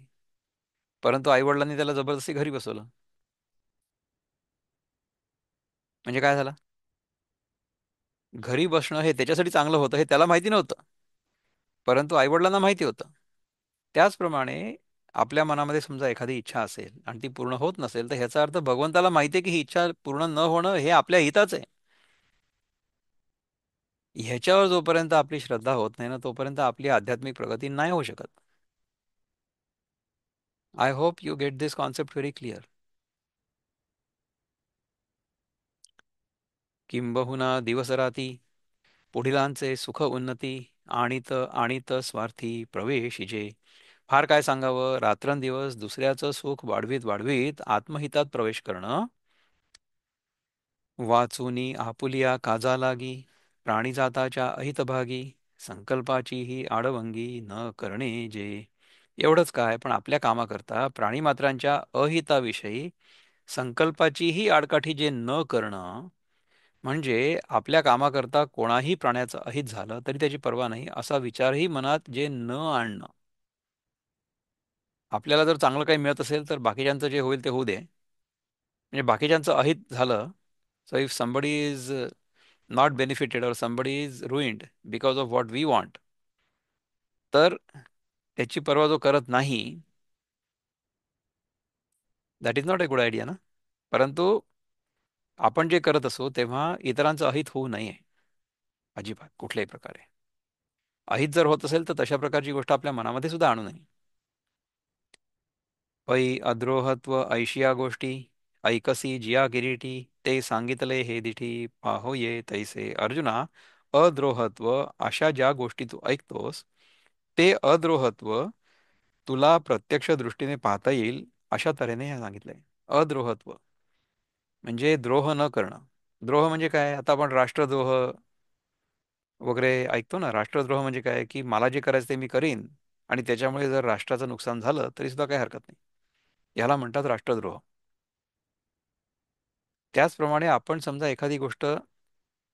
परंतु आईवडिलांनी त्याला जबरदस्ती घरी बसवलं. म्हणजे काय झालं? घरी बसणं हे त्याच्यासाठी चांगलं होतं हे त्याला माहिती नव्हतं, परंतु आईवडिलांना माहिती होतं. त्याचप्रमाणे आपल्या मनामध्ये समजा एखादी इच्छा असेल आणि ती पूर्ण होत नसेल तर ह्याचा अर्थ भगवंताला माहिती आहे की ही इच्छा पूर्ण न होणं हे आपल्या हिताच आहे. ह्याच्यावर जोपर्यंत आपली श्रद्धा होत नाही ना तोपर्यंत आपली आध्यात्मिक प्रगती नाही होऊ शकत. I hope you get this concept very clear. किंबहुना दिवसराती पुढिलांचे सुख उन्नती, आणीत स्वार्थी प्रवेशिजे. फार काय सांगावं, रात्रंदिवस दुसऱ्याचं सुख वाढवीत वाढवीत आत्महितात प्रवेश करणं, वाचुनी आपुलिया काजा लागी, प्राणीजाताच्या अहितभागी, संकल्पाची ही आडवंगी न करणे जे. एवढंच काय, पण आपल्या कामाकरता प्राणीमात्रांच्या अहिताविषयी संकल्पाचीही आडकाठी जे न करणं, म्हणजे आपल्या कामाकरता कोणाही प्राण्याचं अहित झालं तरी त्याची पर्वा नाही असा विचारही मनात जे न आणणं. आपल्याला जर चांगलं काही मिळत असेल तर बाकीच्यांचं जे होईल ते होऊ दे. म्हणजे बाकीच्यांचं अहित झालं. So if somebody is not benefited or somebody is ruined because of what we want, तर त्याची पर्वा जो करत नाही, that is not a good idea ना. परंतु आपण जे करत असो तेव्हा इतरांचं अहित होऊ नये अजिबात कुठल्याही प्रकारे. अहित जर होत असेल तर तशा प्रकारची गोष्ट आपल्या मनामध्ये सुद्धा आणू नये. पै अद्रोहत्व ऐशिया गोष्टी ऐकसी जिया किरीटी ते सांगितले हे दिठी पाहोये तैसे अर्जुना. अद्रोहत्व अशा ज्या गोष्टी तू ऐकतोस ते अद्रोहत्व तुला प्रत्यक्ष दृष्टीने पाहता येईल अशा तऱ्हेने हे सांगितलंय. अद्रोहत्व म्हणजे द्रोह न करणं. द्रोह म्हणजे काय? आता आपण राष्ट्रद्रोह वगैरे ऐकतो ना. राष्ट्रद्रोह म्हणजे काय की मला जे करायचं ते मी करीन आणि त्याच्यामुळे जर राष्ट्राचं नुकसान झालं तरी सुद्धा काही हरकत नाही. याला म्हणतात राष्ट्रद्रोह. त्याचप्रमाणे आपण समजा एखादी गोष्ट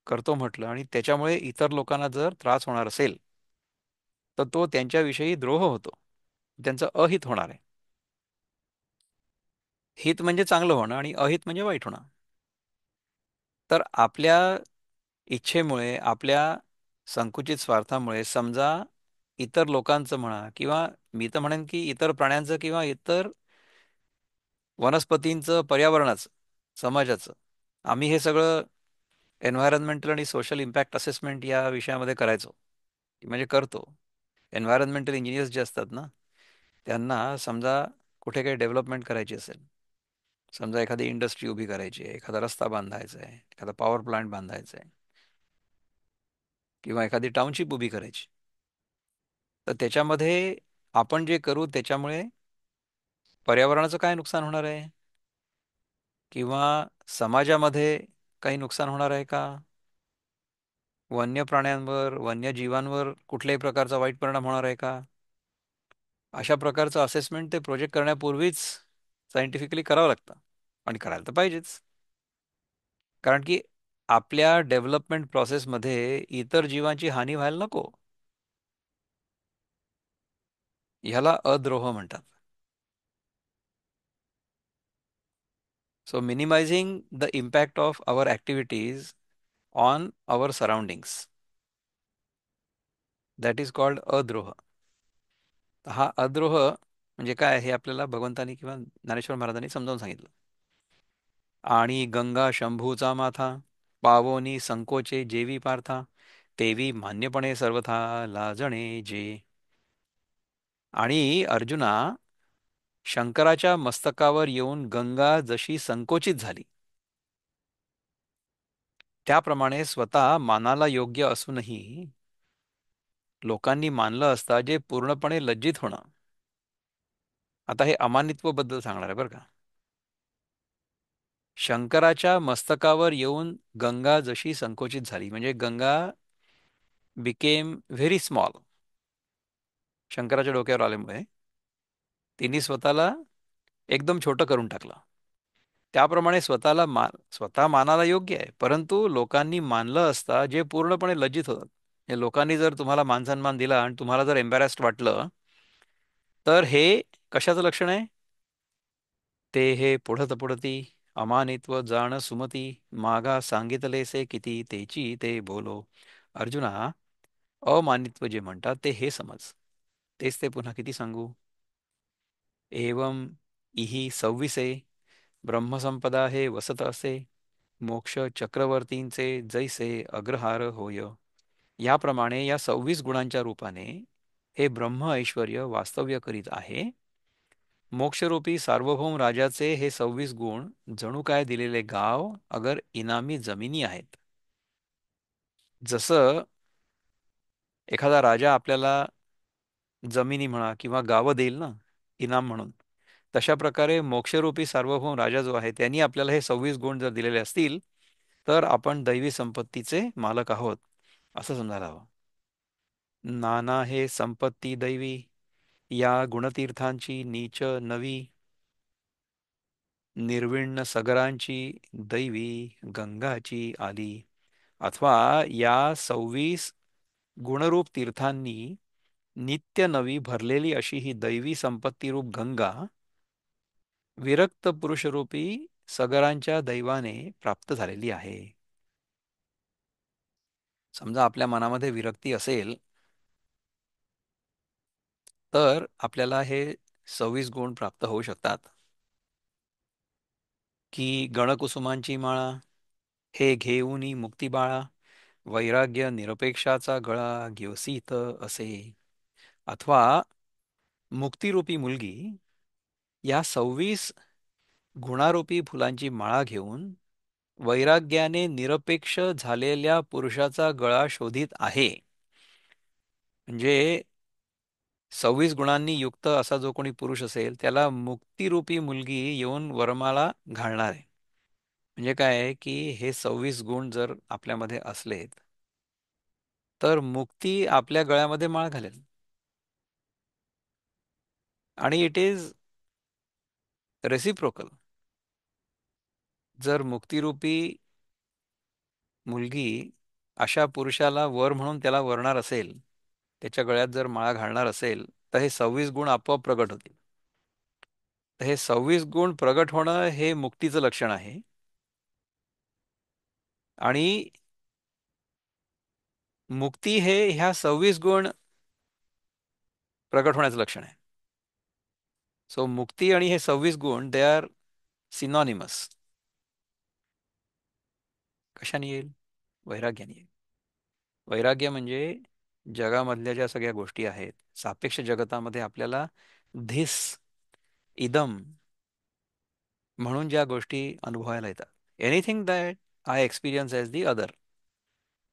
करतो म्हटलं आणि त्याच्यामुळे इतर लोकांना जर त्रास होणार असेल तर तो त्यांच्याविषयी द्रोह होतो. त्यांचं अहित होणार आहे. हित म्हणजे चांगलं होणं आणि अहित म्हणजे वाईट होणं. तर आपल्या इच्छेमुळे आपल्या संकुचित स्वार्थामुळे समजा इतर लोकांचं म्हणा किंवा मी तर म्हणेन की इतर प्राण्यांचं किंवा इतर वनस्पतींचं पर्यावरणाचं समाजाचं आम्ही हे सगळं एन्व्हायरमेंटल आणि सोशल इम्पॅक्ट असेसमेंट या विषयामध्ये करायचो. म्हणजे करतो. एन्व्हायरमेंटल इंजिनियर्स जे असतात ना त्यांना समजा कुठे काही डेव्हलपमेंट करायची असेल, समजा एखादी इंडस्ट्री उभी करायची आहे, एखादा रस्ता बांधायचा आहे, एखादा पॉवर प्लांट बांधायचा आहे किंवा एखादी टाउनशिप उभी करायची, तर त्याच्यामध्ये आपण जे करू त्याच्यामुळे पर्यावरणाचं काय नुकसान होणार आहे किंवा समाजामध्ये काही नुकसान होणार आहे का? वन्य प्राण्यांवर वन्यजीवांवर कुठल्याही प्रकारचा वाईट परिणाम होणार आहे का? अशा प्रकारचं असेसमेंट ते प्रोजेक्ट करण्यापूर्वीच सायंटिफिकली करावं लागतं आणि करायला तर पाहिजेच. कारण की आपल्या डेव्हलपमेंट प्रोसेसमध्ये इतर जीवांची हानी व्हायला नको. ह्याला अद्रोह म्हणतात. So minimising the impact of our activities on our surroundings, that is called अद्रोह. हा अद्रोह म्हणजे काय हे आपल्याला भगवंतानी किंवा ज्ञानेश्वर महाराजांनी समजावून सांगितलं. आणि गंगा शंभूचा माथा पावोनी संकोचे जेवी पार्था तेवी मान्यपणे सर्वथा लाजणे जे. आणि अर्जुना, शंकराच्या मस्तकावर येऊन गंगा जशी संकोचित झाली त्याप्रमाणे स्वतः मानाला योग्य असूनही लोकांनी मानलं असता जे पूर्णपणे लज्जित होणं. आता हे अमानित्व बद्दल सांगणार आहे बरं का. शंकराच्या मस्तकावर येऊन गंगा जशी संकोचित झाली म्हणजे गंगा बिकेम व्हेरी स्मॉल. शंकराच्या डोक्यावर आल्यामुळे तिने स्वतःला एकदम छोटं करून टाकलं. त्याप्रमाणे स्वतः मानाला योग्य आहे परंतु लोकांनी मानलं असता जे पूर्णपणे लज्जित होतात. हे लोकांनी जर तुम्हाला मानसन्मान दिला आणि तुम्हाला जर एम्बॅरेस्ड वाटलं तर हे कशाचं लक्षण आहे? ते हे पुढत पुढती अमानित्व जाण सुमती मागा सांगितलेसे किती तेची ते बोलो. अर्जुना, अमानित्व जे म्हणतात ते हे समज. तेच ते पुन्हा किती सांगू. एवम इही सव्वीसे ब्रह्मसंपदा हे वसत असे मोक्ष चक्रवर्तींचे जैसे अग्रहार होय. याप्रमाणे या 26 गुणांच्या रूपाने हे ब्रह्म ऐश्वर वास्तव्य करीत आहे. मोक्षरूपी सार्वभौम राजाचे हे 26 गुण जणू काय दिलेले गाव अगर इनामी जमिनी आहेत. जसं एखादा राजा आपल्याला जमिनी म्हणा किंवा गावं देईल ना इनाम म्हणून, तशा प्रकारे मोक्षरूपी सार्वभौम राजा जो आहे त्यांनी आपल्याला हे 26 गुण जर दिलेले असतील तर आपण दैवी संपत्तीचे मालक आहोत असं समजायला हवं. नाना हे संपत्ती दैवी या गुणतीर्थांची नीच नवी निर्विण्ण सगरांची दैवी गंगाची आली. अथवा या 26 गुणरूप तीर्थांनी नित्य नवी भरलेली अशी ही दैवी संपत्तीरूप गंगा विरक्त पुरुषरूपी सगरांच्या दैवाने प्राप्त झालेली आहे. समजा आपल्या मनामध्ये विरक्ती असेल तर आपल्याला हे 26 गुण प्राप्त होऊ शकतात, की गणकुसुमांची माळा, हे घेऊनी मुक्ती बाळा, वैराग्य निरपेक्षाचा गळा घेवसीत असे. अथवा मुक्तिरूपी मुलगी या 26 गुणारूपी फुलांची माळा घेऊन वैराग्याने निरपेक्ष झालेल्या पुरुषाचा गळा शोधित आहे. म्हणजे 26 गुणांनी युक्त असा जो कोणी पुरुष असेल त्याला मुक्तिरूपी मुलगी येऊन वरमाला घालणार आहे. म्हणजे काय आहे की हे 26 गुण जर आपल्यामध्ये असलेत तर मुक्ती आपल्या गळ्यामध्ये माळ घालेल. आणि इट इज रेसिप्रोकल. जर मुक्तिरूपी मुलगी अशा पुरुषाला वर म्हणून त्याला वरणार असेल, त्याच्या गळ्यात जर माळा घालणार असेल, तर हे 26 गुण आपोआप प्रगट होतील. तर हे 26 गुण प्रगट होणं हे मुक्तीचं लक्षण आहे. आणि मुक्ती हे ह्या 26 गुण प्रगट होण्याचं लक्षण आहे. सो मुक्ती आणि हे 26 गुण दे आर सिनॉनिमस. कशाने येईल? वैराग्याने येईल. वैराग्य म्हणजे जगामधल्या ज्या सगळ्या गोष्टी आहेत, सापेक्ष जगतामध्ये आपल्याला धिस, इदम म्हणून ज्या गोष्टी अनुभवायला येतात, anything that I experience as the other,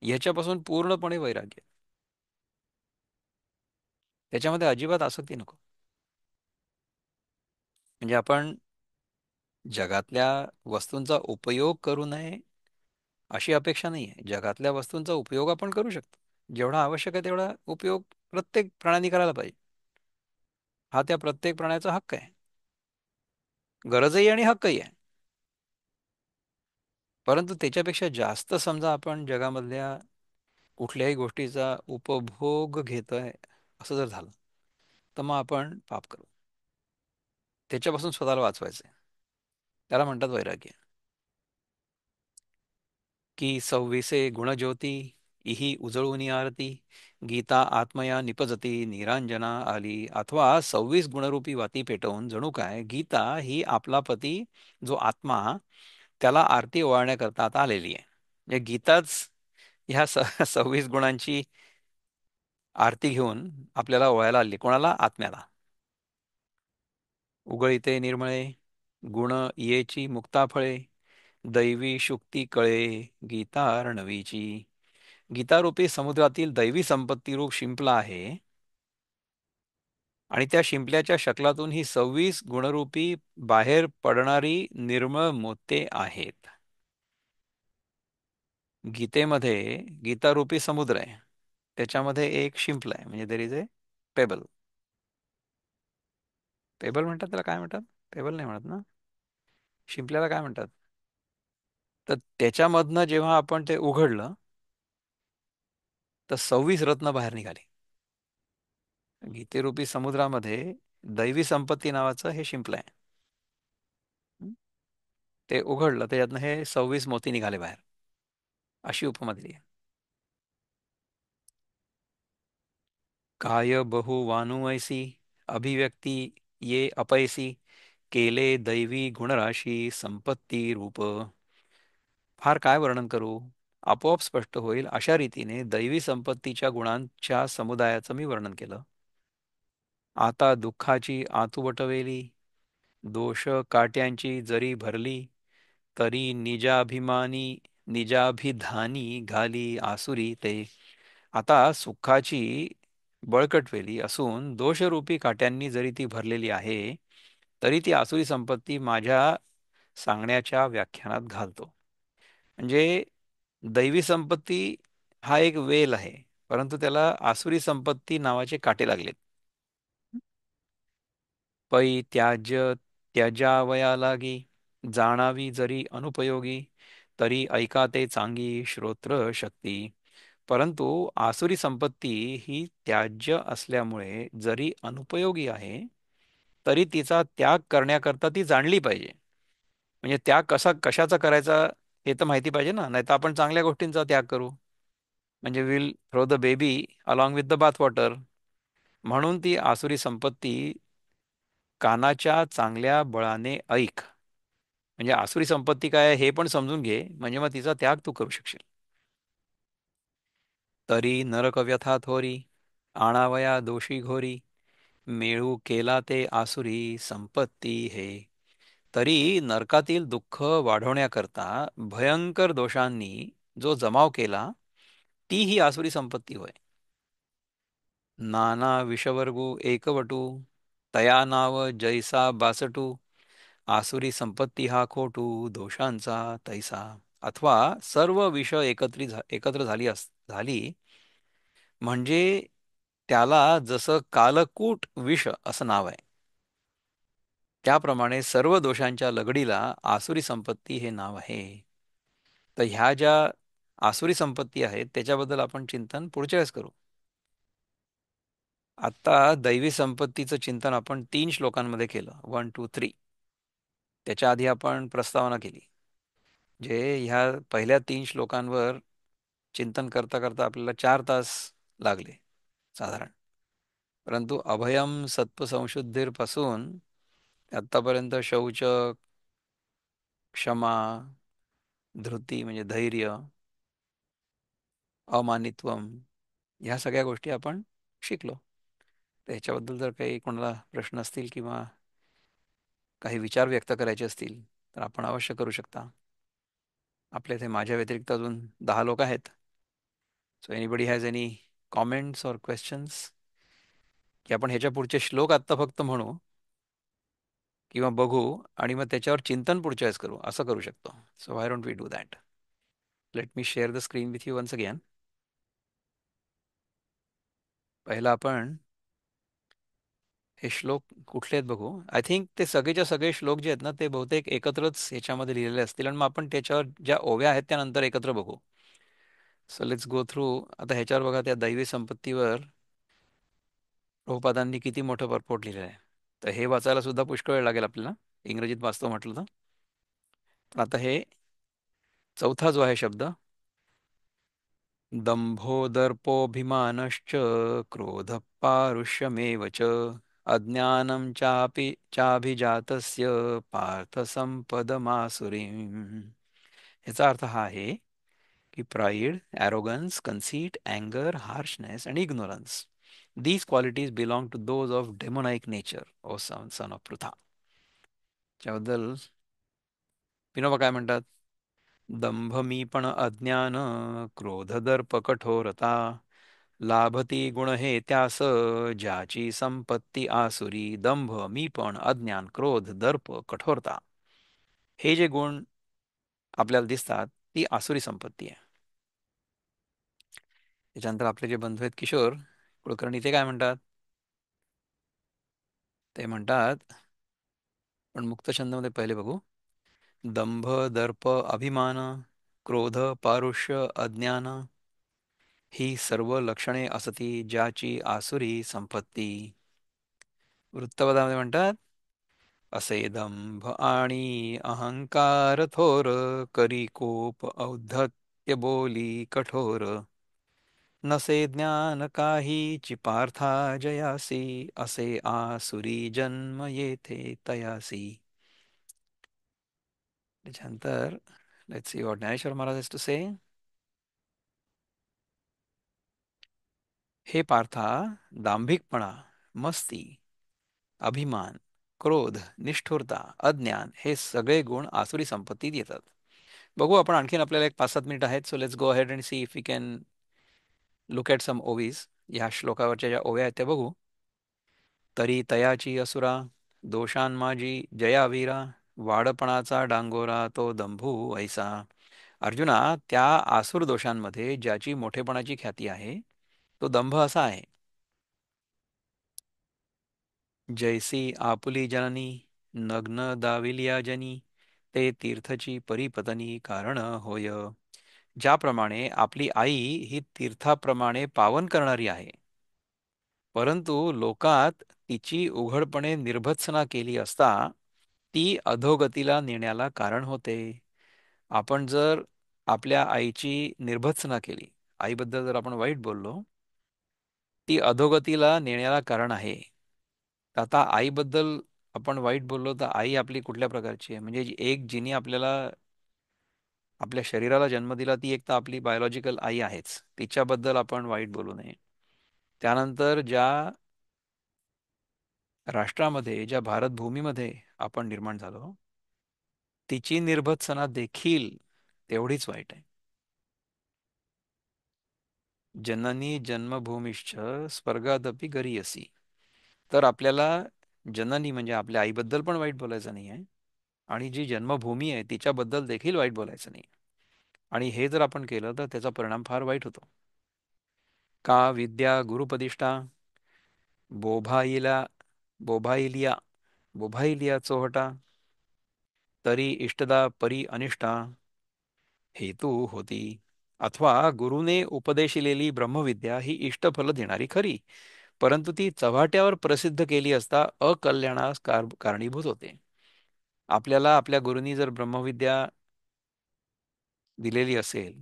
ह्याच्यापासून पूर्णपणे वैराग्य. त्याच्यामध्ये अजिबात आसक्ती नको. म्हणजे आपण जगातल्या वस्तूंचा उपयोग करू नये अशी अपेक्षा नाही आहे. जगातल्या वस्तूंचा उपयोग आपण करू शकतो. जेवढा आवश्यक आहे तेवढा उपयोग प्रत्येक प्राण्याने करायला पाहिजे. हा त्या प्रत्येक प्राण्याचा हक्क आहे, गरजही आणि हक्कही आहे. परंतु त्याच्यापेक्षा जास्त समजा आपण जगामधल्या कुठल्याही गोष्टीचा उपभोग घेतोय असं जर झालं तर मग आपण पाप करू. त्याच्यापासून स्वतःला वाचवायचंय. त्याला म्हणतात वैराग्य. की 26 गुणज्योती इही उजळूनी आरती, गीता आत्मया निपजती निरांजना आली. अथवा 26 गुणरूपी वाती पेटवून जणू काय गीता ही आपला पती जो आत्मा त्याला आरती ओवाळण्याकरता आता आलेली आहे. म्हणजे गीताच ह्या 26 गुणांची आरती घेऊन आपल्याला ओवाळायला आली. कोणाला? आत्म्याला. उगळीते निर्मळे गुण येची मुक्ता फळे, दैवी शुक्ती कळे गीता अर्णवीची. गीतारूपी समुद्रातील दैवी संपत्तीरूप शिंपला आहे आणि त्या शिंपल्याच्या शकलातून ही 26 गुणरूपी बाहेर पडणारी निर्मळ मोते आहेत. गीतेमध्ये गीतारूपी समुद्र आहे, त्याच्यामध्ये एक शिंपला आहे, म्हणजे there is a payable. Payable म्हणतात त्याला? काय म्हणतात? पेबल नाही म्हणत ना, शिंपल्याला काय म्हणतात? तर त्याच्यामधनं जेव्हा आपण ते उघडलं तर 26 रत्न बाहेर निघाली. गीतेरूपी समुद्रामध्ये दैवी संपत्ती नावाचं हे शिंपलं आहे. हं? ते उघडलं त्याच्यातनं हे 26 मोती निघाले बाहेर, अशी उपमा दिली आहे. काय बहु वानुऐसी अभिव्यक्ती ये अपैसी, केले दैवी गुणराशी संपत्ती रूप. फार काय वर्णन करू, आपोआप स्पष्ट होईल अशा रीतीने दैवी संपत्तीच्या गुणांच्या समुदायाचं मी वर्णन केलं. आता दुःखाची आतू वटवेली, दोष काट्यांची जरी भरली, तरी निजाभिमानी निजाभिधानी घाली आसुरी ते. आता सुखाची बळकटवेली असून दोषरूपी काट्यांनी जरी ती भरलेली आहे, तरी ती आसुरी संपत्ती माझ्या सांगण्याच्या व्याख्यानात घालतो. म्हणजे दैवी संपत्ती हा एक वेल आहे, परंतु त्याला आसुरी संपत्ती नावाचे काटे लागलेत. पै त्याज्य त्याजावया लागी, जाणावी जरी अनुपयोगी, तरी ऐका ते चांगी श्रोत्र शक्ती. परंतु आसुरी संपत्ती ही त्याज्य असल्यामुळे जरी अनुपयोगी आहे, तरी तिचा त्याग करण्याकरता ती जाणली पाहिजे. म्हणजे त्याग कशाचा करायचा हे तर माहिती पाहिजे ना, नाही तर आपण चांगल्या गोष्टींचा त्याग करू. म्हणजे will throw the baby along with the bath water. म्हणून ती आसुरी संपत्ती कानाच्या चांगल्या बळाने ऐक. म्हणजे आसुरी संपत्ती काय आहे हे पण समजून घे, म्हणजे मग तिचा त्याग तू करू शकशील. तरी नरक व्यथा थोरी, आणावया दोषी घोरी, मेळू केला ते आसुरी संपत्ती हे. तरी नरकातील दुःख वाढवण्याकरता भयंकर दोषांनी जो जमाव केला, ती ही आसुरी संपत्ती होय. नाना विषवर्गू एकवटू, तया नाव जैसा बासटू, आसुरी संपत्ती हा खोटू दोषांचा तैसा. अथवा सर्व विष एकत्र झाली म्हणजे त्याला जसं कालकूट विष असं नाव आहे, त्याप्रमाणे सर्व दोषांच्या लगडीला आसुरी संपत्ती हे नाव आहे. तर ह्या ज्या आसुरी संपत्ती आहेत त्याच्याबद्दल आपण चिंतन पुढच्या वेळेस करू. आता दैवी संपत्तीचं चिंतन आपण 3 श्लोकांमध्ये केलं, 1, 2, 3. त्याच्या आधी आपण प्रस्तावना केली. जे ह्या पहिल्या 3 श्लोकांवर चिंतन करता करता आपल्याला 4 तास लागले साधारण. परंतु अभयम सत्वसंशुद्धीपासून आत्तापर्यंत शौच, क्षमा, धृती म्हणजे धैर्य, अमानित्वम, ह्या सगळ्या गोष्टी आपण शिकलो. त्याच्याबद्दल जर काही कोणाला प्रश्न असतील किंवा काही विचार व्यक्त करायचे असतील तर आपण अवश्य करू शकता. आपल्या इथे माझ्या व्यतिरिक्त अजून 10 लोक आहेत. So anybody has any comments or questions, की आपण ह्याच्या पुढचे श्लोक आत्ता फक्त म्हणू किंवा बघू आणि मग त्याच्यावर चिंतन पुढच्या वेळेस करू, असं करू शकतो. So why don't we do that. Let me share the screen with you once again. पहिला आपण हे श्लोक कुठले आहेत बघू. आय थिंक ते सगळेच्या सगळे श्लोक जे आहेत ना ते बहुतेक एकत्रच ह्याच्यामध्ये लिहिलेले असतील आणि मग आपण त्याच्यावर ज्या ओव्या आहेत त्यानंतर एकत्र बघू. So let's go through. आता ह्याच्यावर बघा, त्या दैवी संपत्तीवर प्रभुपादांनी किती मोठं परपोट लिहिलं आहे. तर हे वाचायला सुद्धा पुष्कळ वेळ लागेल आपल्याला, इंग्रजीत वाचतो म्हटलं तर. पण आता हे चौथा जो आहे शब्द, दंभो दर्पोऽभिमानश्च क्रोध पारुष्यमेव च अज्ञानं चाभिजातस्य पार्थ संपदमासुरीम्. ह्याचा अर्थ हा आहे की प्राईड, ॲरोगन्स, कन्सीट, अँगर, harshness and ignorance, these qualities belong to those of demonic nature, O son of Pritha. त्याबद्दल विनोबा काय म्हणतात? दंभ मी पण अज्ञान, क्रोध दर्प कठोरता, लाभती गुण हे त्यास, ज्याची संपत्ती आसुरी. दंभ, मी पण, अज्ञान, क्रोध, दर्प, कठोरता, हे जे गुण आपल्याला दिसतात ती आसुरी संपत्ती आहे. त्याच्यानंतर आपले जे बंधू आहेत किशोर कुलकर्णी, ते काय म्हणतात? ते म्हणतात, पण मुक्त छंदमध्ये पहिले बघू. दंभ, दर्प, अभिमान, क्रोध, पारुष्य, अज्ञान, ही सर्व लक्षणे असती ज्याची आसुरी संपत्ती. वृत्तपदामध्ये म्हणतात, असे दंभ आणि अहंकार थोर, करी कोप औद्धत्य बोली कठोर, नसे ज्ञान काहीची पार्था जयासी, असे आसुरी जन्म येथे तयासी. त्याच्यानंतर let's see what Dnyaneshwar Maharaj to say. हे पार्था, दांभिकपणा, मस्ती, अभिमान, क्रोध, निष्ठुरता, अज्ञान, हे सगळे गुण आसुरी संपत्तीत येतात. बघू आपण आणखीन, आपल्याला एक 5-7 मिनिट आहेत. So let's go ahead and see if we can look at some ओवीज. ह्या श्लोकावरच्या ज्या ओव्या आहेत त्या बघू. तरी तयाची असुरा, दोषांमाजी जयावीरा, वाडपणाचा डांगोरा तो दंभू ऐसा. अर्जुना, त्या आसुर दोषांमध्ये ज्याची मोठेपणाची ख्याती आहे तो दंभ असा आहे. जैसी आपुली जननी, नग्न दाविलिया जनी, ते तीर्थची परिपतनी कारण होय. ज्याप्रमाणे आपली आई ही तीर्थाप्रमाणे पावन करणारी आहे, परंतु लोकात तिची उघडपणे निर्भत्सना केली असता ती अधोगतीला नेण्याला कारण होते. आपण जर आपल्या आईची निर्भत्सना केली, आईबद्दल जर आपण वाईट बोललो, ती अधोगतीला नेण्याला कारण आहे. तर आता आईबद्दल आपण वाईट बोललो तर आई आपली कुठल्या प्रकारची आहे? म्हणजे एक जिने आपल्याला आपल्या शरीराला जन्म दिला ती एक तर आपली बायोलॉजिकल आई आहेच. तिच्याबद्दल आपण वाईट बोलू नये. त्यानंतर ज्या राष्ट्रामध्ये, ज्या भारतभूमीमध्ये आपण निर्माण झालो, तिची निर्भत्सना देखील तेवढीच वाईट आहे. जननी जन्मभूमीश्च स्वर्गादपि गरीयसी. तर आपल्याला जननी म्हणजे आपल्या आईबद्दल पण वाईट बोलायचं नाही आहे, आणि जी जन्मभूमी आहे तिच्याबद्दल देखील वाईट बोलायचं नाही. आणि हे जर आपण केलं तर त्याचा परिणाम फार वाईट होतो. का विद्या गुरुपदिष्टा बोभाईला बोभाईलिया बोभाईलिया चोहटा तरी इष्टदा परी अनिष्टा हेतू होती. अथवा गुरुने उपदेशिलेली ब्रह्मविद्या ही इष्टफल देणारी खरी, परंतु ती चव्हाट्यावर प्रसिद्ध केली असता अकल्याणास कारणीभूत होते. आपल्याला आपल्या गुरुनी जर ब्रह्मविद्या दिलेली असेल,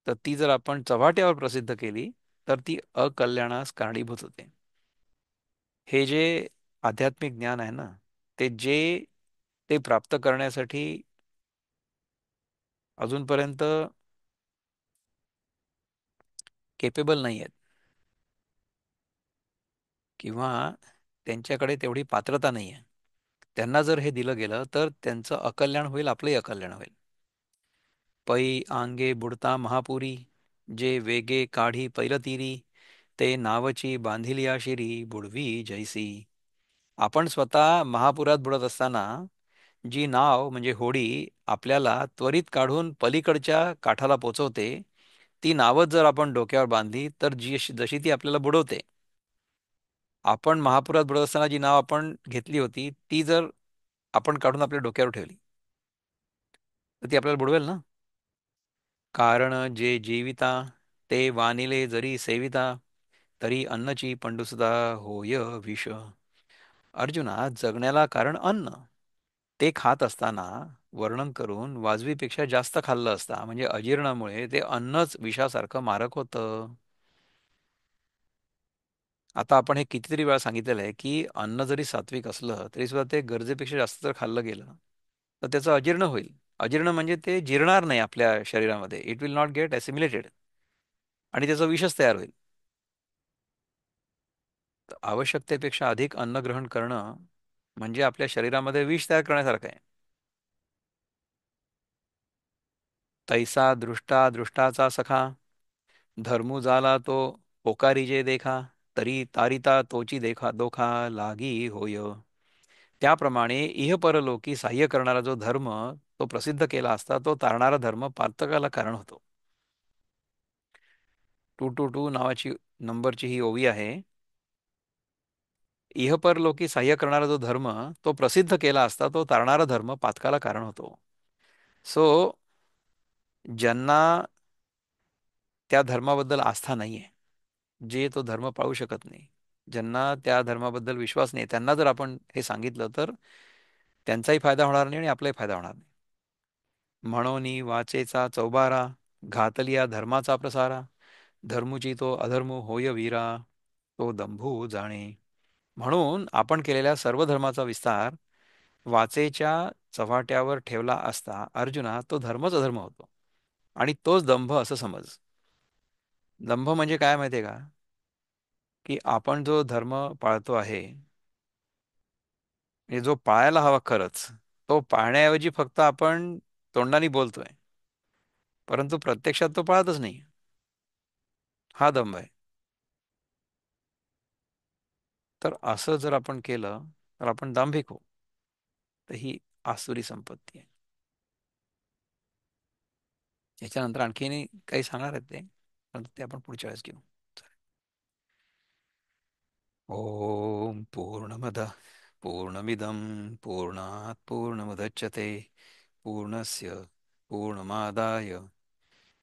तर ती जर आपण चव्हाट्यावर प्रसिद्ध केली तर ती अकल्याणास कारणीभूत होते. हे जे आध्यात्मिक ज्ञान आहे ना, ते प्राप्त करण्यासाठी अजूनपर्यंत केपेबल नाही आहेत, किंवा त्यांच्याकडे तेवढी पात्रता नाही आहे. त्यांना जर हे दिलं गेलं तर त्यांचं अकल्याण होईल, आपलंही अकल्याण होईल. पै आंगे बुडता महापुरी, जे वेगे काढी पैलतीरी, ते नावची बांधिलिया शिरी बुडवी जैसी. आपण स्वतः महापुरात बुडत असताना जी नाव म्हणजे होडी आपल्याला त्वरित काढून पलीकडच्या काठाला पोचवते, ती नावच जर आपण डोक्यावर बांधली तर जशी ती आपल्याला बुडवते. आपण महापुरात बुडत असताना जी नाव आपण घेतली होती ती जर आपण काढून आपल्या डोक्यावर ठेवली तर ती आपल्याला बुडवेल ना. कारण जे जीविता ते वानिले जरी सेविता, तरी अन्नची पंडुसुधा होय विष. अर्जुना, जगण्याला कारण अन्न. ते खात असताना वर्णन करून वाजवीपेक्षा जास्त खाल्लं असता म्हणजे अजीर्णामुळे ते अन्नच विषासारखं मारक होतं. आता आपण हे कितीतरी वेळा सांगितलेलं आहे की अन्न जरी सात्विक असलं तरी सुद्धा ते गरजेपेक्षा जास्त जर खाल्लं गेलं तर त्याचं अजीर्ण होईल. अजीर्ण म्हणजे ते जिरणार नाही आपल्या शरीरामध्ये, it will not gate assimilated, आणि त्याचं विषच तयार होईल. तर आवश्यकतेपेक्षा अधिक अन्न ग्रहण करणं म्हणजे आपल्या शरीरामध्ये विष तयार करण्यासारखं आहे. तैसा दृष्टा दृष्टाचा सखा, धर्मू झाला तो पोकारी जे देखा, तरी तारिता तोची देखा दोखा लागी होय. त्याप्रमाणे इह परलोकी सहाय्य करणारा जो धर्म तो प्रसिद्ध केला असता तो तारणारा धर्म पातकाला कारण होतो. 222 नावाची नंबरची ही ओवी आहे. इह परलोकी सहाय्य करणारा जो धर्म तो प्रसिद्ध केला असता तो तारणारा धर्म पातकाला कारण होतो. सो ज्यांना त्या धर्माबद्दल आस्था नाहीये, जे तो धर्म पाळू शकत नाही, ज्यांना त्या धर्माबद्दल विश्वास नाही, त्यांना जर आपण हे सांगितलं तर त्यांचाही फायदा होणार नाही आणि आपलाही फायदा होणार नाही. म्हणून वाचेचा चौबारा, घातलिया धर्माचा प्रसारा, धर्मुची तो अधर्मू होय वीरा, तो दंभू जाणे. म्हणून आपण केलेल्या सर्व धर्माचा विस्तार वाचेच्या चव्हाट्यावर ठेवला असता अर्जुना तो धर्मच अधर्म होतो, आणि तोच दंभ असं समज. दंभ म्हणजे काय माहितीये का? की आपण जो धर्म पाळतो आहे, म्हणजे जो पाळायला हवा खरंच, तो पाळण्याऐवजी फक्त आपण तोंडाने बोलतोय, परंतु प्रत्यक्षात तो पाळतच नाही. हा दंभ आहे. तर असं जर आपण केलं तर आपण दांभिक होऊ. तर ही आसुरी संपत्ती आहे. याच्यानंतर आणखी काही सांगणार आहेत ते, परंतु ते आपण पुढच्या वेळेस घेऊ. ओम पूर्णमद पूर्णमिदं पूर्णात् पूर्णमुदच्यते पूर्णस्य पूर्णमादाय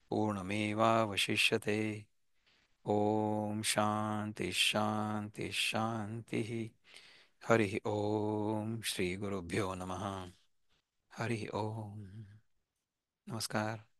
पूर्णमेवावशिष्यते। ॐ शान्ति शान्ति शान्तिः। हरिः ॐ श्रीगुरुभ्यो नमः। हरिः ॐ। नमस्कार।